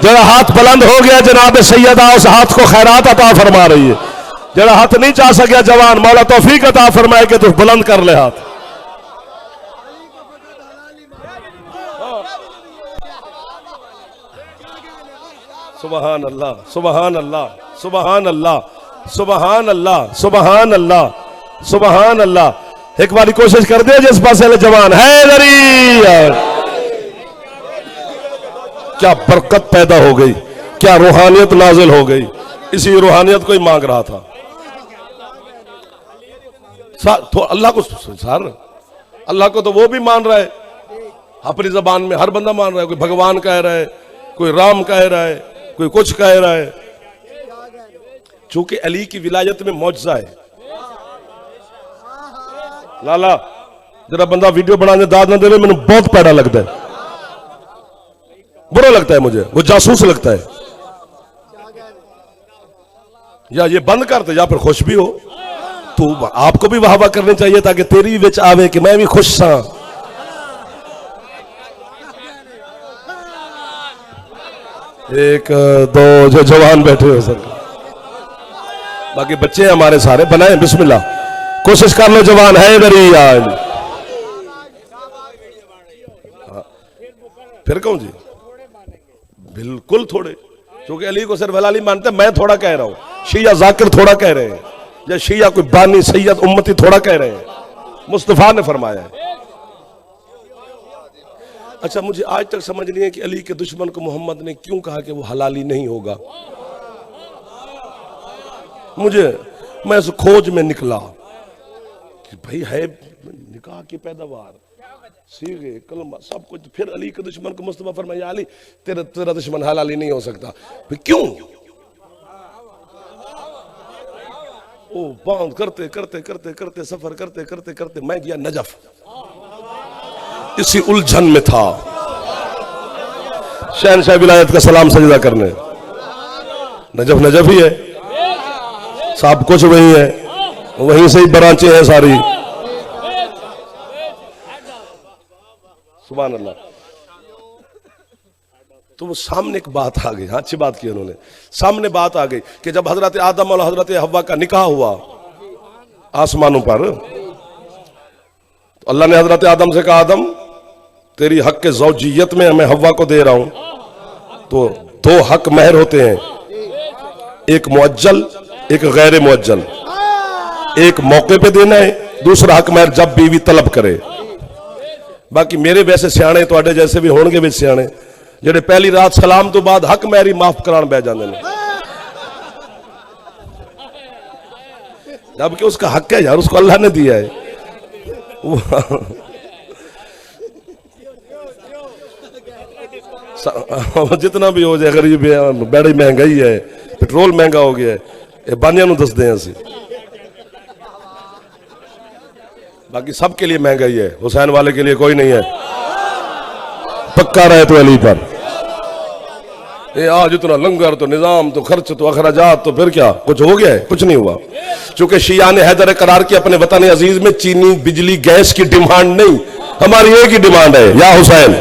जरा हाथ बुलंद हो गया जनाब सैयदा उस हाथ को खैरात अता फरमा रही है, जरा हाथ नहीं चाह सकिया जवान, मौला तौफीक अता फरमाए कि तू बुलंद कर ले हाथ। सुबहान अल्लाह सुबहान अल्लाह सुबहान अल्लाह सुबहान अल्लाह सुबहान अल्लाह सुबहान अल्लाह। एक बारी कोशिश कर दे जिस पास जवान है, क्या बरकत पैदा हो गई, क्या रूहानियत नाजिल हो गई। इसी रूहानियत को ही मांग रहा था तो अल्लाह को सर, अल्लाह को तो वो भी मान रहा है अपनी जबान में, हर बंदा मान रहा है, कोई भगवान कह रहा है, कोई राम कह रहा है, कोई कुछ कह रहा है। चूंकि अली की विलायत में मौजज़ा है। लाला जरा बंदा वीडियो बनाने दाद ना दे, मैंने बहुत पैड़ा लगता है, बुरा लगता है मुझे, वो जासूस लगता है। या ये बंद कर दे या फिर खुश भी हो तो आपको भी वाह वाह करनी चाहिए ताकि तेरी विच आवे कि मैं भी खुश सा। एक दो जो जवान बैठे हो सर, बाकी बच्चे हमारे सारे बनाए, बिस्मिल्लाह कोशिश कर लो जवान है इधर ही आज। फिर कहूं जी बिल्कुल थोड़े, क्योंकि अली को सिर्फ हलाली मानते, मैं थोड़ा कह रहा हूं, शिया जाकिर थोड़ा कह रहे हैं, या शिया कोई बानी सैयद उम्मती थोड़ा कह रहे हैं, मुस्तफा ने फरमाया है। अच्छा मुझे आज तक समझ नहीं है कि अली के दुश्मन को मोहम्मद ने क्यों कहा कि वो हलाली नहीं होगा। मैं उस खोज में निकला कि भाई है निकाह की पैदावार, सीगे कलमा सब कुछ, फिर अली के दुश्मन को मुस्तफा फरमाया अली तेरा दुश्मन हलाली नहीं हो सकता। क्यों? ओ बांध करते करते करते करते सफर करते करते करते मैं गया नजफ, इसी उलझन में था, शहनशाह विलायत का सलाम सजदा करने। नजफ नजफ ही है, सब कुछ वही है, वहीं से ही ब्रांचें हैं सारी। सुभान अल्लाह। तो वो सामने एक बात आ गई, अच्छी बात की उन्होंने, सामने बात आ गई कि जब हजरत आदम और हजरत हव्वा का निकाह हुआ आसमानों पर, तो अल्लाह ने हजरत आदम से कहा आदम तेरी हक के ज़ौजियत में मैं हव्वा को दे रहा हूं, तो दो हक महर होते हैं, एक मुअज्जल एक गैर मुअज्जल, एक मौके पे देना है, दूसरा हक महर जब बीवी तलब करे। बाकी मेरे वैसे सियाने तुहाडे जैसे भी होणगे विच सियाने जेडे पहली रात सलाम तो बाद हक महर ही माफ कराण बह जांदे ने, जबकि उसका हक है यार, उसको अल्लाह ने दिया है। जितना भी हो जाए, गरीब है, बड़ी महंगाई है, पेट्रोल महंगा हो गया है, ये बानिया नूं दसदे हैं असीं, बाकी सबके लिए महंगाई है, हुसैन वाले के लिए कोई नहीं है। पक्का रहे तो अली पर, ये आज इतना लंगर तो निजाम तो खर्च तो अखराजात, तो फिर क्या कुछ हो गया है? कुछ नहीं हुआ। चूंकि शिया ने हैदर करार की अपने वतन अजीज में चीनी बिजली गैस की डिमांड नहीं, हमारी एक ही डिमांड है, या हुसैन।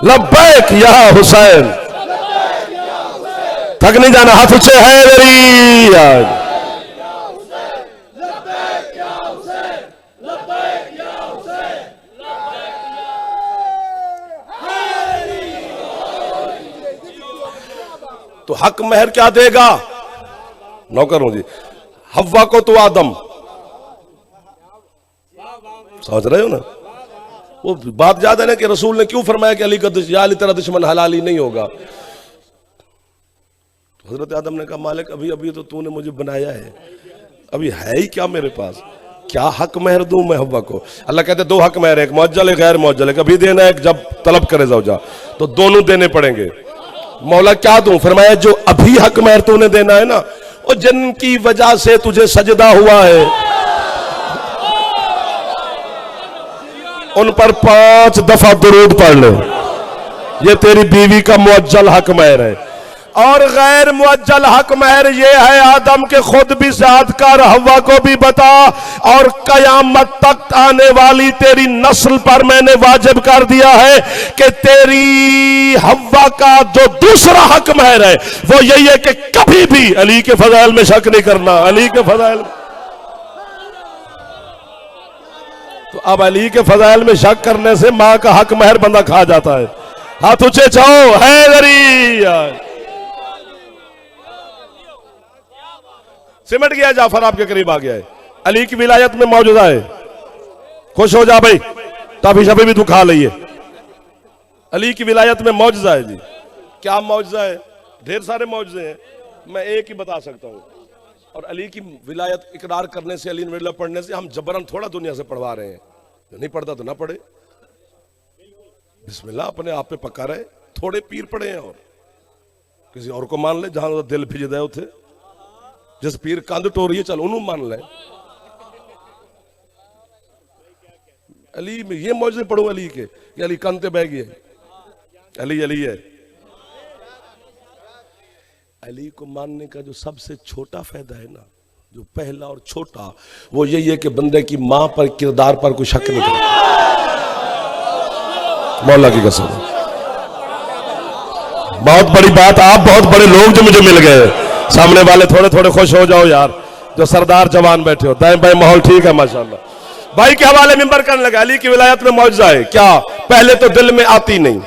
लब्बैक या हुसैन। थक नहीं जाना, हाथ ऊंचे हैदरी। तो हक महर क्या देगा? नौकर हूं जी, हव्वा को तो आदम, समझ रहे हो ना? वो बात याद है ना कि रसूल ने क्यों फरमाया कि अली का अली तेरा दुश्मन हलाली नहीं होगा। हजरत आदम ने कहा मालिक अभी अभी तो तूने मुझे बनाया है, अभी है ही क्या मेरे पास, क्या हक महर दूं मैं हव्वा को? अल्लाह कहते दो हक महर, एक मुअज्जल एक गैर मुअज्जल, एक अभी देना है, जब तलब करे ज़ौजा, तो दोनों देने पड़ेंगे। मौला क्या दूं? फरमाया जो अभी हक महर तूने देना है ना, और जिनकी वजह से तुझे सजदा हुआ है, उन पर 5 दफा दुरूद पढ़ लो, ये तेरी बीवी का मुअज्जल हक महर है। और गैर मुअज्जल हक महर ये है आदम के खुद भी साथ कर, हव्वा को भी बता, और कयामत तक आने वाली तेरी नस्ल पर मैंने वाजिब कर दिया है कि तेरी हव्वा का जो दूसरा हक महर है वो यही है कि कभी भी अली के फजाइल में शक नहीं करना। अली के फजाइल, तो अब अली के फजाइल में शक करने से मां का हक महर बंदा खा जाता है। हाथ ऊंचे चाहो हैदरी। सिमट गया, जाफर आपके करीब आ गया है, अली की विलायत में मौजूदा है। खुश हो जा भाई, ताबी शबी भी तू खा लइए। अली की विलायत में मौजूदा है जी। क्या मौजूदा है? ढेर सारे मौजूदे हैं, मैं एक ही बता सकता हूं। और अली की विलायत इकरार करने से, अली ने पढ़ने से हम जबरन थोड़ा दुनिया से पढ़वा रहे हैं। नहीं पढ़ता तो ना पढ़े, बिस्मिल्लाह, अपने आप पे पक्का रहे। थोड़े पीर पड़े हैं और किसी और को मान ले, जहां दिल भिजदा है उथे। जिस पीर कंध टोरी है चल उन्हों मान ले। अली में ये मौजूद पढ़ो अली के, ये अली कंध पे बह गए, अली अली है। अली को मानने का जो सबसे छोटा फायदा है ना, जो पहला और छोटा, वो यही है कि बंदे की मां पर, किरदार पर कोई शक नहीं करे। मौला की कसम, बहुत बड़ी बात। आप बहुत बड़े लोग जो मुझे मिल गए, सामने वाले थोड़े थोड़े खुश हो जाओ यार, जो सरदार जवान बैठे हो। दाएं बाएं माहौल ठीक है माशाल्लाह। भाई के हवाले मिंबर करने लगा, अली की विलायत में मौजूदा है। क्या? पहले तो दिल में आती नहीं,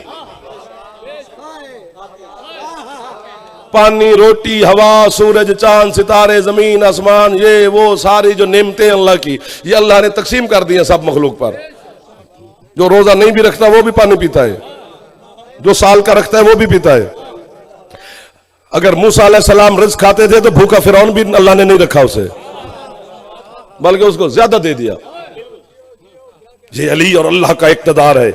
पानी रोटी हवा सूरज चांद सितारे जमीन आसमान, ये वो सारी जो नेमतें अल्लाह की, ये अल्लाह ने तकसीम कर दी है सब मखलूक पर। जो रोजा नहीं भी रखता वो भी पानी पीता है, जो साल का रखता है वो भी पीता है। अगर मूसा अलैहिस्सलाम रिज़्क़ खाते थे तो भूखा फिरौन भी अल्लाह ने नहीं रखा उसे, बल्कि उसको ज्यादा दे दिया। ये अली और अल्लाह का इक़्तिदार है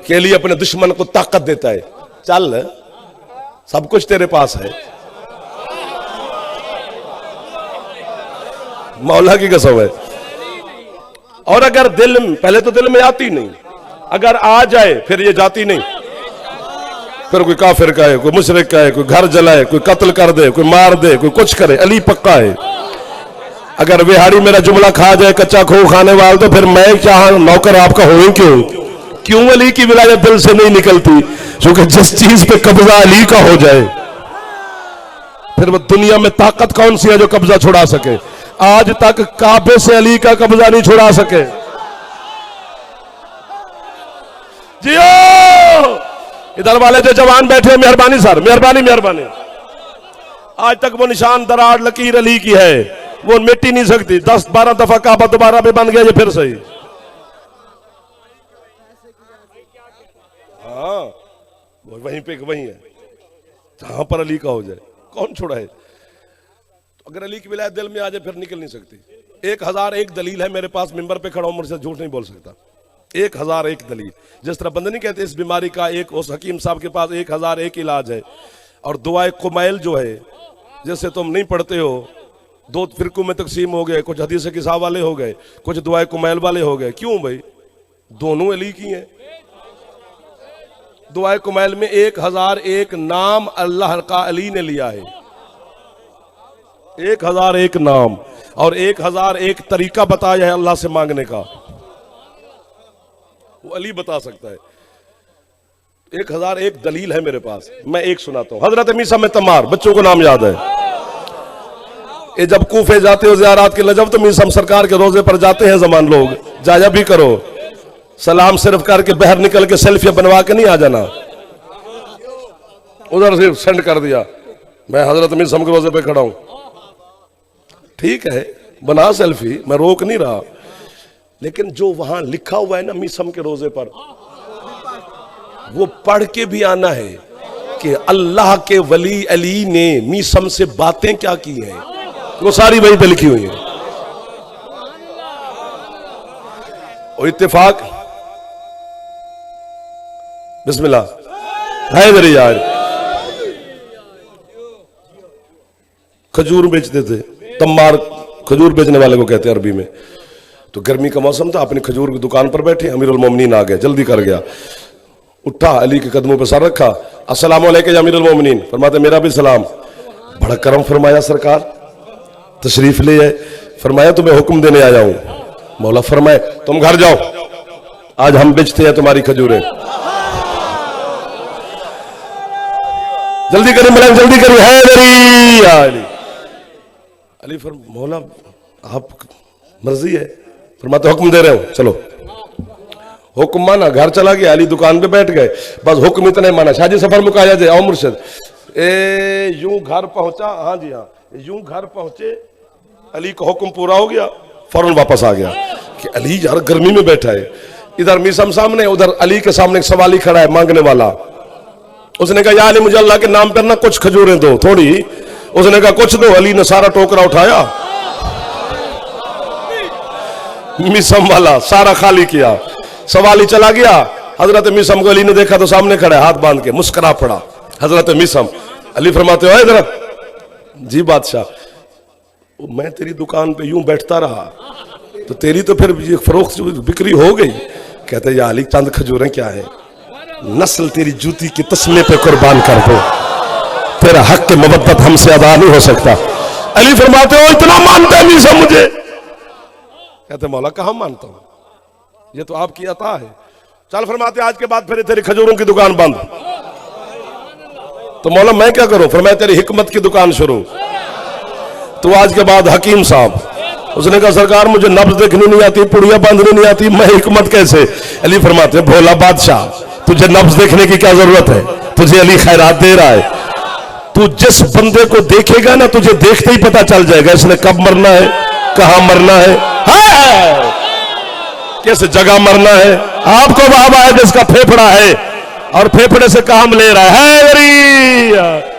कि अली अपने दुश्मन को ताकत देता है। चल सब कुछ तेरे पास है, मौला की कसम है। और अगर दिल में, पहले तो दिल में आती नहीं, अगर आ जाए फिर ये जाती नहीं। फिर कोई काफिर का है, कोई मुशरिक का है, कोई घर जलाए, कोई कत्ल कर दे, कोई मार दे, कोई कुछ करे, अली पक्का है। अगर बिहारी मेरा जुमला खा जाए, कच्चा खो खाने वाला, तो फिर मैं क्या नौकर आपका हो क्यों? क्यों अली की विलायत दिल से नहीं निकलती? क्योंकि जिस चीज पे कब्जा अली का हो जाए, फिर वो दुनिया में ताकत कौन सी है जो कब्जा छुड़ा सके? आज तक काबे से अली का कब्जा नहीं छुड़ा सके। जियो इधर वाले जो जवान बैठे, मेहरबानी सर, मेहरबानी मेहरबानी। आज तक वो निशान दरार लकीर अली की है, वो मिट ही नहीं सकती। 10-12 दफा काबा दोबारा भी बन गया, ये फिर सही। हाँ वहीं पे वहीं है जहां पर अली का हो जाए, कौन छुड़ाए? तो अगर अली की विलायत दिल में आ जाए फिर निकल नहीं सकती। 1001 दलील है मेरे पास, मिंबर पे खड़ा हूं, मुझसे झूठ नहीं बोल सकता। 1001 दलील। जिस तरह बंदे नहीं कहते इस बीमारी का एक, उस हकीम साहब के पास 1001 इलाज है। और दुआए कुमैल जो है, जैसे तुम नहीं पढ़ते हो, 2 फिरकों में तकसीम हो गए, कुछ हदीस किसाब वाले हो गए, कुछ दुआए कुमैल वाले हो गए। क्यों भाई? दोनों अली की हैं। दुआए कुमैल में 1001 नाम अल्लाह का अली ने लिया है। 1001 नाम और 1001 तरीका बताया है अल्लाह से मांगने का, वो अली बता सकता है। 1001 दलील है मेरे पास, मैं एक सुनाता हूं। हजरत मीसा में तमार, बच्चों को नाम याद है। ये जब कूफे जाते हो ज़ियारत के नजब तो मीसम सरकार के रोजे पर जाते हैं जमान लोग, जाया भी करो, सलाम सिर्फ करके बाहर निकल के सेल्फी बनवा के नहीं आ जाना। उधर से सेंड कर दिया, मैं हजरत मीसम के रोजे पे खड़ा हूं, ठीक है बना सेल्फी, मैं रोक नहीं रहा, लेकिन जो वहां लिखा हुआ है ना मीसम के रोजे पर, वो पढ़ के भी आना है कि अल्लाह के वली अली ने मीसम से बातें क्या की हैं, वो सारी वहीं पे लिखी हुई है। और इत्तेफाक बिस्मिल्लाह है मेरे यार, खजूर बेचते थे, तम्मार खजूर बेचने वाले को कहते हैं अरबी में। तो गर्मी का मौसम था, अपनी खजूर की दुकान पर बैठे, अमीरुल मोमिनीन आ गए, जल्दी कर गया, उठा, अली के कदमों पर सर रखा, अस्सलाम वालेकुम या अमीरुल मोमिनीन, फरमाते मेरा भी सलाम। बड़ा करम फरमाया सरकार, तशरीफ ले आए, फरमाया तुम्हें हुक्म देने आया हूं। मौला फरमाए तुम घर जाओ, आज हम बेचते हैं तुम्हारी खजूरें, जल्दी करिए मलंग, जल्दी करिए, है मेरी अली। अली मौला आप मर्जी है, फरमाते हुक्म दे रहे हो, चलो। हुक्म माना, घर चला गया, अली दुकान पे बैठ गए, बस हुक्म इतने माना, शाजी सफर मुकाया जाए, आओ मुर्शिद। यूं घर पहुंचा, हाँ जी हाँ, यूं घर पहुंचे, अली का हुक्म पूरा हो गया, फौरन वापस आ गया कि अली यार गर्मी में बैठा है। इधर मीसम सामने, उधर अली के सामने एक सवाली खड़ा है मांगने वाला। उसने कहा या अली मुझे अल्लाह के नाम पर ना कुछ खजूरें दो थोड़ी। उसने कहा कुछ दो। अली ने सारा टोकरा उठाया, मीसम वाला सारा खाली किया, सवाली चला गया। हजरत मीसम को अली ने देखा तो सामने खड़ा है, हाथ बांध के मुस्कुरा पड़ा हजरत मीसम। अली फरमाते हो इधर, जी बादशाह, मैं तेरी दुकान पे यूं बैठता रहा तो तेरी तो फिर ये फरोख्त बिक्री हो गई। कहते या अली चंद खजूरें क्या है, नस्ल तेरी जूती की तस्मे पे कुर्बान कर दो, तेरा हक के मोहब्बत हमसे अदा नहीं हो सकता। अली फरमाते हो इतना मानते हैं मीसम मुझे? कहते मौला कहां मानता हूं, ये तो आपकी अता है। चल फरमाते आज के बाद फिर तेरी खजूरों की दुकान बंद। तो मौला मैं क्या करूं? फरमाया तेरी हिकमत की दुकान शुरू। तो आज के बाद हकीम साहब, उसने कहा सरकार मुझे नब्ज देखनी नहीं आती, पुड़िया बांधनी नहीं आती, मैं हिकमत कैसे? अली फरमाते भोला बादशाह, तुझे नब्ज देखने की क्या जरूरत है, तुझे अली खैरात दे रहा है। तू जिस बंदे को देखेगा ना, तुझे देखते ही पता चल जाएगा इसने कब मरना है, कहां मरना है, किस जगह मरना है। आपको बाबा है जिसका फेफड़ा है और फेफड़े से काम ले रहा है।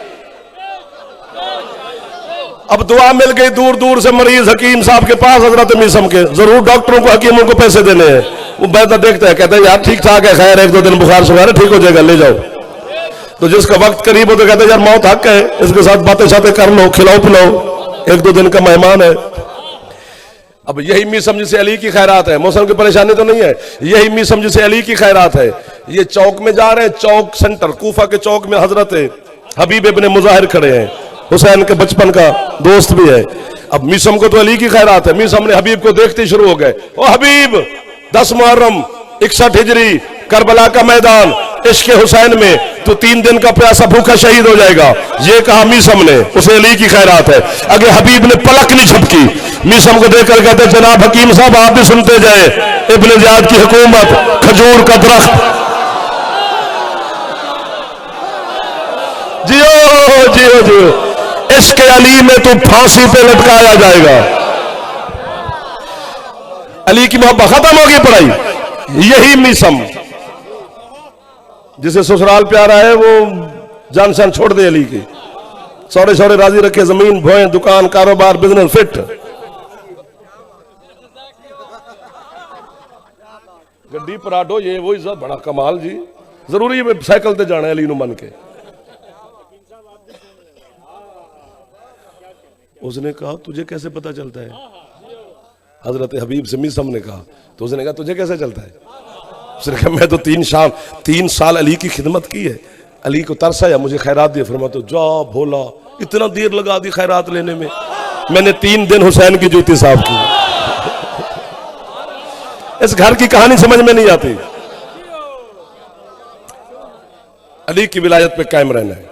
अब दुआ मिल गई, दूर दूर से मरीज हकीम साहब के पास, हजरत मीसम के। जरूर डॉक्टरों को हकीमों को पैसे देने हैं। वो बेहतर देखते हैं, कहते हैं यार ठीक ठाक है, खैर एक दो दिन बुखार सुखार ठीक हो जाएगा, ले जाओ। तो जिसका वक्त करीब हो तो कहते हैं यार मौत हक है, इसके साथ बातें शातें कर लो, खिलाओ पिलाओ, एक दो दिन का मेहमान है। अब यही मीसम जिसे अली की खैरात है, मौसम की परेशानी तो नहीं है, यही मीसम जिसे अली की खैरात है। ये चौक में जा रहे हैं, चौक सेंटर कूफा के चौक में हजरत हबीब इब्ने मुजाहिर खड़े हैं, हुसैन के बचपन का दोस्त भी है। अब मीसम को तो अली की खैरात है, मीसम ने हबीब को देखते शुरू हो गए, ओ हबीब 10 मुहर्रम 61 हिजरी करबला का मैदान, इश्क हुसैन में तू 3 दिन का प्यासा भूखा शहीद हो जाएगा। ये कहा मीसम ने, उसे अली की खैरात है। अगे हबीब ने पलक नहीं झपकी, मीसम को देखकर कहते जनाब हकीम साहब आप भी सुनते जाए, इब्ने ज़ियाद की हुकूमत, खजूर का दरख्त, जियो जियो जियो, इश्क अली में तू फांसी पे लटकाया जाएगा। अली की मोहब्बत खत्म होगी पढ़ाई। यही मीसम जिसे ससुराल प्यारा है वो जान शान छोड़ दे अली की, सौरे सौरे राजी रखे, जमीन भोए, दुकान कारोबार बिजनेस फिट। गड्डी पराठो ये वो सब बड़ा कमाल जी, जरूरी है साइकिल ते जाना अली नु मन के। उसने कहा तुझे कैसे पता चलता है? हजरत हबीब से मीसम ने कहा, तो उसने कहा तुझे कैसे चलता है? उसने कहा मैं तो 3 साल अली की खिदमत की है। अली को तरस आया, मुझे खैरात दिया। फरमा तो जा भोला, इतना देर लगा दी खैरात लेने में, मैंने 3 दिन हुसैन की जूती साफ की। इस घर की कहानी समझ में नहीं आती। अली की विलायत पे कायम रहना है,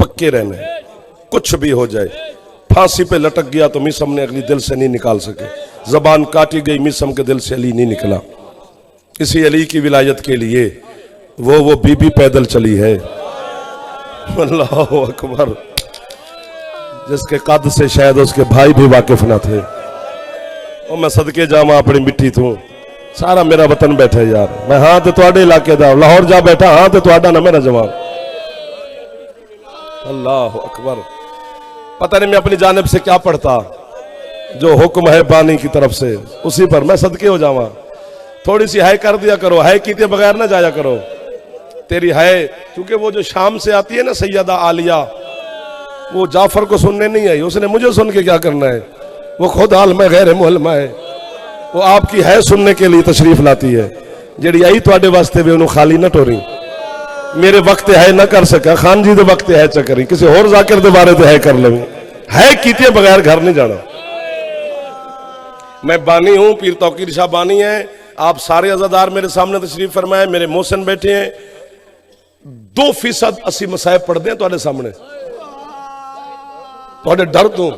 पक्के रहना है, कुछ भी हो जाए। फांसी पे लटक गया तो मिसम ने अगली दिल से नहीं निकाल सके, जबान काटी गई मिसम के दिल से अली नहीं निकला। इसी अली की विलायत के लिए वो बीबी पैदल चली है। अल्लाह अकबर, जिसके कद से शायद उसके भाई भी वाकिफ ना थे। और मैं सदके जावा अपनी मिट्टी तू, सारा मेरा वतन बैठे यार। मैं हाँ तो तुहाडे इलाके दा, लाहौर जा बैठा हाँ तो तुहाडा ना मेरा जवाब। अल्लाह अकबर, पता नहीं मैं अपनी जानिब से क्या पढ़ता। जो हुक्म है बानी की तरफ से उसी पर मैं सदके हो जावा। थोड़ी सी हाय कर दिया करो, हाय कीते बगैर ना जाया करो। तेरी हाय, क्योंकि वो जो शाम से आती है ना सैयदा आलिया, वो जाफर को सुनने नहीं आई, उसने मुझे सुन के क्या करना है। वो खुद हाल में गैर मुहल्मा है, वो आपकी है सुनने के लिए तशरीफ लाती है। जेड़ी आई तुहाडे वास्ते भी उन्होंने खाली ना टोरी। मेरे वक्त है ना कर सका, खान जी दे वक्त है चकरी, किसी होर जाकिर दे बारे है कर लवी। है कीते बगैर घर नहीं जाना। मैं बानी हूं, पीर तौकीर शाह बानी है। आप सारे अज़ादार मेरे सामने तशरीफ फरमाए, मेरे मोहसिन बैठे हैं। 2% असी मसाइब पढ़ते हैं तुहाडे सामने, तुहाडे डर तो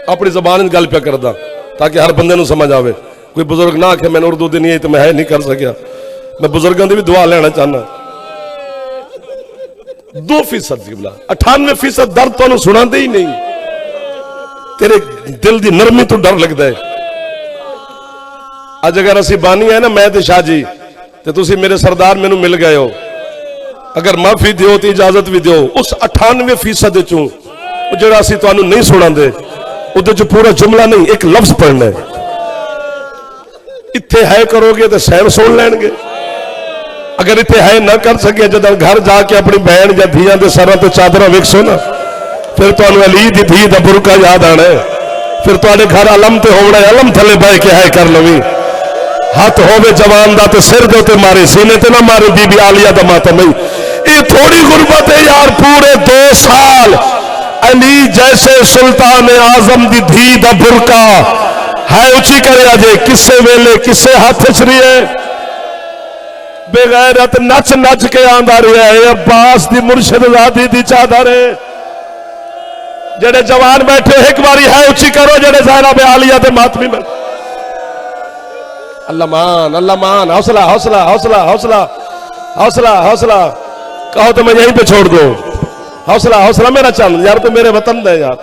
अपनी जबान गल पे करदा ताकि हर बंदे समझ आवे। कोई बुजुर्ग ना आखे मैंने उर्दू दी नहीं आई तो मैं है नहीं कर सकिया। मैं बुजुर्गों की भी दुआ लेना चाहना। 2% जिबला, 98% दर्द तो सुनाते ही नहीं। तेरे दिल की नरमी तो डर लगता है। अज अगर असी बानी है ना, मैं ते शाह जी ते तुसी मेरे सरदार मैनू मिल गए हो, अगर माफी दियो तो इजाजत भी दियो। उस 98% चों जो असी तुहानू नहीं सुनाते, उहदे च पूरा जुमला नहीं, एक लफ्ज पढ़ना है। इत्थे है करोगे तो सैन सुन लैणगे। अगर इत्थे है ना कर सके, जब घर जाके अपनी बहन या धियां दे सरां ते चादरां वेखो ना, फिर तुहानू अली दी धी दा बुरका याद आना है। फिर तुहाडे घर अलम ते होना, अलम थले बह के है कर लवी। हाथ होवे जवान दा ते सिर दे ते मारे, सीने ते ना मारे बीबी आलिया दा मातम। ये थोड़ी गुरबत है यार। पूरे 2 साल अली जैसे सुल्तान आजम दी धी दा बुरका है उची कर जे, किसे वेले किसे हाथ च रही है। बेगैरत नच नच के आंदा रहा है। अब्बास दी मुर्शिदजादी दी चादर है। जेड़े जवान बैठे एक बारी है उची करो, जेड़े ज़हरा बे आलिया ते मातमी में। अल्लाह मान, अल्लाह मान। हौसला हौसला हौसला हौसला हौसला हौसला। कहो तो मैं यहीं पे छोड़ दो। हौसला हौसला मेरा चल यार, तो मेरे वतन दे यार।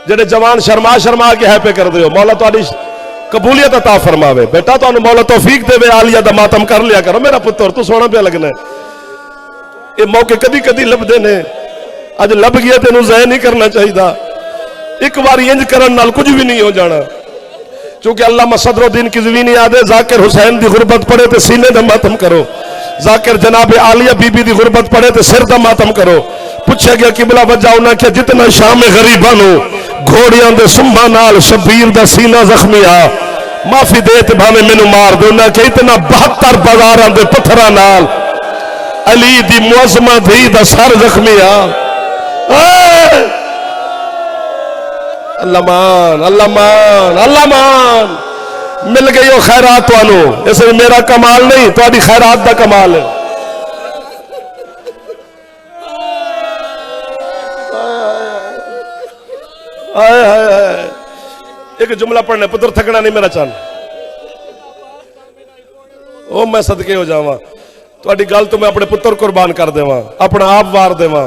जेड़े जवान शर्मा शर्मा के है पे कर दो, मौला तुहाडी कबूलियत अता फरमावे। बेटा तुहानू मौला तौफीक देवे, आलिया दा मातम कर लिया करो। मेरा पुत्र तू सोना पे लगना। ये मौके कदी कदी लभदे ने, अज लभ गया तेनू ज़ाया नहीं करना चाहिए। एक बार इंज करन नाल कुछ भी नहीं हो जाना। क्योंकि अल्लामा सदरुद्दीन किज़वीनी आदे जाकिर हुसैन दी गुरबत पढ़े तो सीने दा मातम करो, जाकिर जनाब आलिया बीबी दी गुरबत पढ़े तो सिर दा मातम करो। पूछा गया किबला वजह, उन्हें क्या जितना शाम गरीबा नू घोड़ियां दे सुम्भा नाल शबीर दा सीना जख्मी आ, माफी दे ते भावे मैनू मार दे। उन्हें क्या इतना 72 बाजारां दे पत्थरां नाल अली दी मुअज़्ज़मा धी दा सर जख्मी आ। अल्लाह मान, अल्लाह मान, अल्लाह मान। मिल गई हो खैरात तुहानू, इसलिए मेरा कमाल नहीं, तुहाडी खैरात दा कमाल है। आए आए आए। एक जुमला पढ़ने पुत्र, थकना नहीं मेरा चल। ओ मैं सदके हो जावा, तुहाडी गल तो मैं अपने पुत्र कुर्बान कर देवा, अपना आप वार देवा।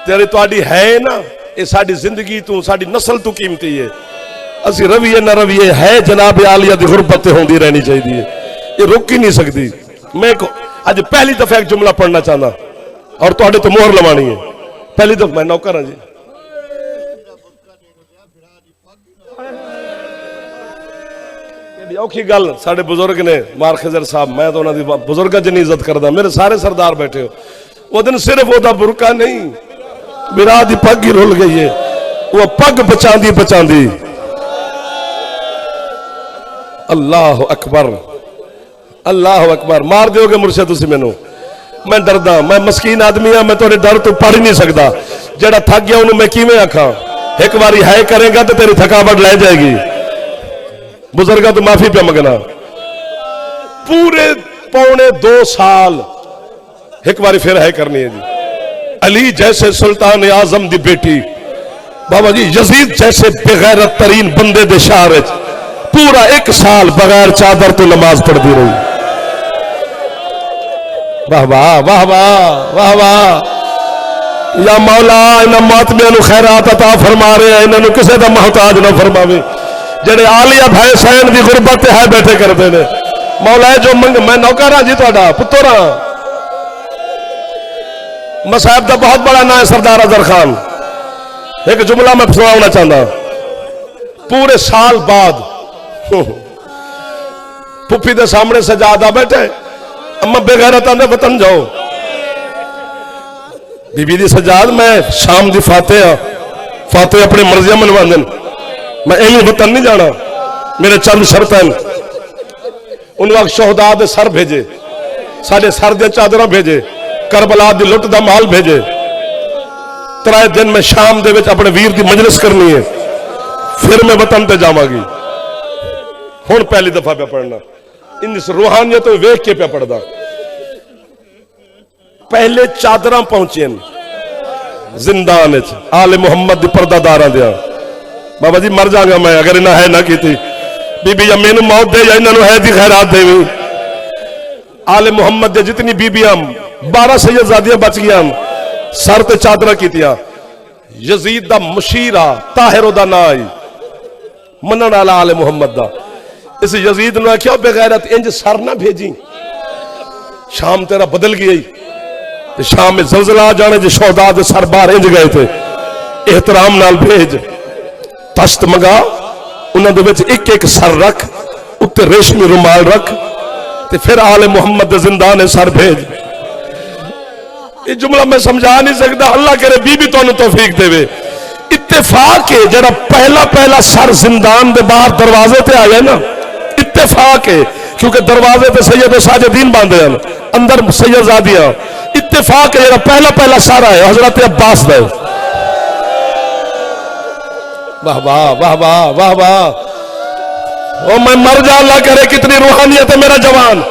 तेरी तुहाडी है ना, ये साडी जिंदगी तू, साडी नस्ल तू कीमती है। असी रवीए ना रवीए है जनाब आलिया दी गुरबत होंदी रहनी चाहिए, ये रुक ही नहीं सकती। मैं अज पहली दफा एक जुमला पढ़ना चाहता और तुहाडे तो मोहर लवानी है। पहली दफा मैं नौकर हाँ जी। औखी गल साडे बुजुर्ग ने मार खजर साहब, मैं तो उन्होंने बुजुर्गों जिन्नी इज्जत करदा। मेरे सारे सरदार बैठे हो, वो दिन सिर्फ ओदा बुरका नहीं, बिरा दी पग ही रुल गई है। वो पग बचांदी बचांदी, अल्लाह अकबर। अल्लाह अकबर। मार दोगे मुर्शद तुसी मैनू? मैं डरदा, मैं मस्कीन आदमी हाँ, मैं थोड़े डर तो पढ़ ही नहीं सकता। जेड़ा थक गया उन्होंने मैं किवें आखा? एक बारी है करेगा तो तेरी थकावट ले जाएगी। बुजुर्गा तो माफी पे मंगना। पूरे पौने 2 साल एक बारी फिर है करनी है जी। अली जैसे सुल्तान आजम दी बेटी बाबा जी यजीद जैसे बेगैरत तरीन बंदे दे शहर पूरा 1 साल बगैर चादर तो नमाज पढ़ती रही। वाह वाह वाह वाह वाह वाह। या मौला इन्हां मातमियां नूं खैरात अता फरमा रहे हैं, इन्हां नूं किसी दा मोहताज ना फरमावे। जेड़े आलिया भाई सैन दी गुरबत है बैठे करते हैं। मौला जो मंग मैं नौकर हाँ जी तुहाडा पुत्तर हाँ। मसाहब का बहुत बड़ा नाम है सरदार अजहर खान। एक जुमला मैं सुनाना चाहता। पूरे साल बाद पुफी के सामने सजादा बैठे, अम्मा बेगैरत आंदे वतन जाओ। बीबी दी सजाद मैं शाम दी फाते फाते अपनी मर्जियां मनवा देन, मैं इन्हें वतन नहीं जाना, मेरे चंद शर्त हैं। उन वक्त शोहदा दे सर भेजे, साढ़े सर दे चादर भेजे, करबला दी लुट दा माल भेजे। 3 दिन में शाम दे विच अपने वीर की मजलिस करनी है, फिर मैं वतन ते जावांगी। हुण पहली दफा पे पढ़ना इन रूहानियत वेख के पे पढ़दा। पहले चादर पहुंचे जिंदान आले मुहम्मद पर्दादारां दिया। बाबा जी मर जाऊंगा मैं अगर इन्हें है ना की। बीबी अम्मी नूं मौत दे या इन्हों है दी खैरात देवी। आले मुहम्मद दे जितनी बीबियां 12 सैयदजादियां बच गया, सर ते चादर कीतियां। यजीद दा मुशीरा ताहिर दा ना आई, मनन वाला आले मुहम्मद दा। इस यजीद ने आख्या बेगैरत इंज सर ना भेजी, शाम तेरा बदल गई। शाम में जलजला आ जाने जो शोहदा दे सर बाहर इंज गए थे, एहतराम नाल भेज। तश्त मंगा, उन्होंने विच एक एक सर रख, उत्ते रेशमी रुमाल रख, ते फिर आले मुहम्मद जिंदा ने सर भेज। ये जुमला मैं समझा नहीं सकता। अल्लाह करे बीबी तुहानू तौफीक देवे। इत्तेफाक है जरा पहला सर जिंदान दे बाहर दरवाजे ते आया ना, इत्तेफाक है क्योंकि दरवाजे ते सैयद साजिदीन बांधे हैं, अंदर सैयदजादियां। इत्तेफाक है जरा पहला सर आया हजरत अब्बास दे। वाह वाह वाह वाह वाह वाह। ओ मैं मर जा, अल्लाह करे कितनी रूहानियत है मेरा जवान।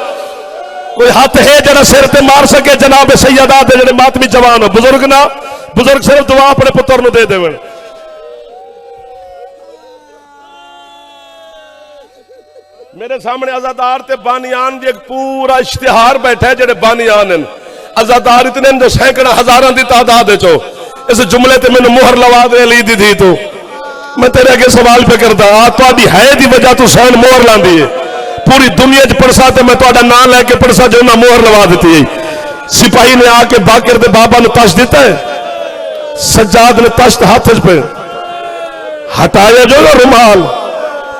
कोई हाथ है जरा सिर ते मार सके जनाब सैयदा दे जेड़े मातमी जवान हो। बुजुर्ग ना, बुजुर्ग सिर्फ दुआ अपने पुत्र नूं दे देवन। मेरे सामने अजादार ते बानियान दी एक पूरा इश्तिहार बैठा है। जेड़े बानियान हैं अजादार इतने जो सैकड़ा हजारों की तादाद चो इस जुमले ते मैंने मुहर लवा दे अली दी थी। तो मैं तेरे अगे सवाल पे करता, तुहाडी है दी वजह तू सैन मोहर लांदी है। पूरी दुनिया च पड़सा तो मैं तुहाडा नाम लैके पड़सा जो ना मोहर लवा दी है। सिपाही ने आके बाकर दे बाबा ने तश्त दिता है, सज्जाद ने तश्त हाथ पे हटाया जो ना रुमाल,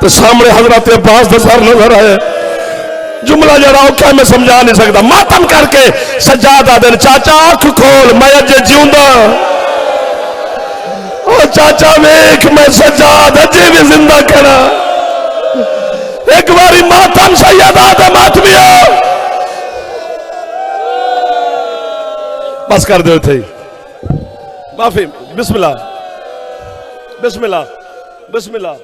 तो सामने हजरत अब्बास दा सर नजर आया। जुमला जरा औखा मैं समझा नहीं सकता। मातम करके सज्जाद आदन चाचा आंख खोल मैं अजे जिंदा। ओ चाचा वेख मैं सज्जाद अजे भी जिंदा करा। एक बारी मातम सैयद आदम मातमिया बस कर दो थे। माफी बिस्मिल्लाह बिस्मिल्लाह बिस्मिल्लाह।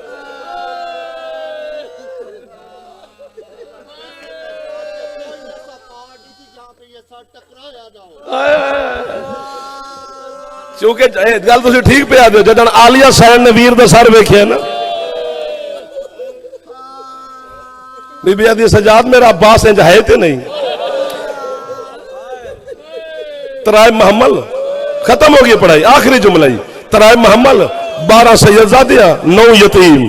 क्योंकि गल तुम ठीक पे आते हो जदन आलिया सैन ने वीर का सर वेख्या ना, बीबी आदि सजाद मेरा अब्बास इंज है तो नहीं। तराय महमल खत्म हो गई पढ़ाई, आखिरी जुमला ही। तराय महमल 12 सैयदजादियां 9 यतीम।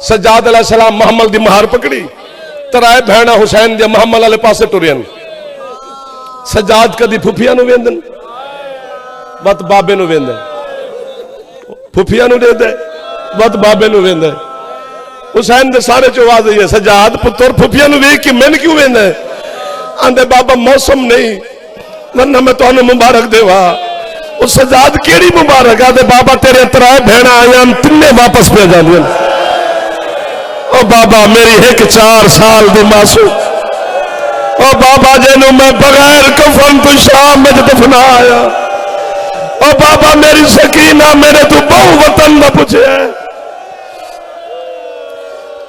सज्जाद अलैहिस्सलाम महमल की महार पकड़ी, तराय भैणा हुसैन दे महमल वाले पासे टुरियन। सज्जाद कदी फुफिया नूं वेंदन, वत बाबे नूं वेंदे, फुफिया नूं दे दे, वत बाबे नूं वेंदे। हुसैन दे सारे चो आवाज है, सज्जाद पुत्र फुफिया नूं वेख के मैन क्यों वेंदे? आंदे बाबा मौसम नहीं, वरना मैं तुहानूं मुबारक देवा। उस सज्जाद केड़ी मुबारक? आंदे बाबा तेरे तराए भैणा आया तिन्ने वापस पे जांदियां। ओ बाबा मेरी एक 4 साल दी मासूम ओ बाबा जेनू मैं बगैर कफन तो शाम में दफनाया, ओ बाबा मेरी सकीना मेरे तू बहु वतन न पूछे।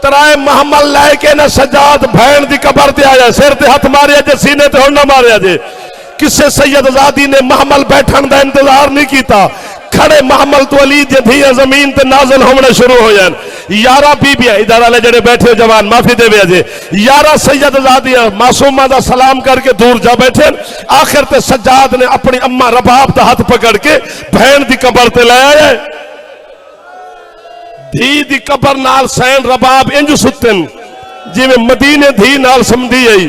तराए महमल लैके न सजाद भैन दी कबर ते आया, सिर ते हथ मारिया जे सीने ते हुण ना मारिया जे। किसे सैयद आजादी ने महमल बैठन का इंतजार नहीं किया, खड़े महमल तो अली जे धी जमीन ते नाजल होने शुरू हो जान। 11 बीबियां इधर वाले जेडे बैठे जवान माफी देवे अजे, 11 सैयद आजादियां मासूमा का सलाम करके दूर जा बैठे। आखिर ते सज्जाद ने अपनी अम्मा रबाब का हाथ पकड़ के बहन की कबर ते लाया। धी दी कबर नाल सैन रबाब इंज सुतन जिवें मदीने धी नाल समझी आई।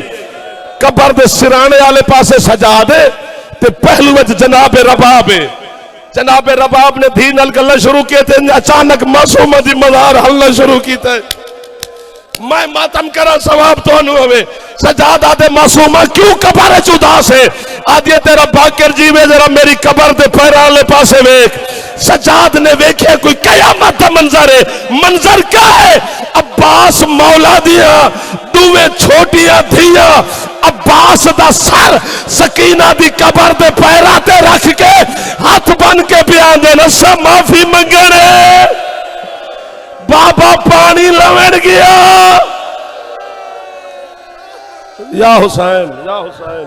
कबर दे सिराने वाले पासे सजाद है ते पहलू विच जनाब रबाब है। जनाब रबाब ने धी नाल गल्लां शुरू की थे, अचानक मासूमा दी मज़ार हलना शुरू कीता। मैं मातम करा सवाब तुहानू होवे। सजाद आदे मासूमा क्यों कबर च उदास है? आदि तेरा बाकर जीवे जरा मेरी कबर दे पैरां वाले पासे वेख। सजाद ने वेख्या कोई कयामत दा मंजर है। मंजर क्या है? अब्बास मौला दिया दुवे छोटियां धियां अब्बास दा सर सकीना दी कबर दे पैरां ते रख के हाथ बन के बयान देना सब माफी मंगने। बाबा पानी लवण गया। या हुसैन, या हुसैन।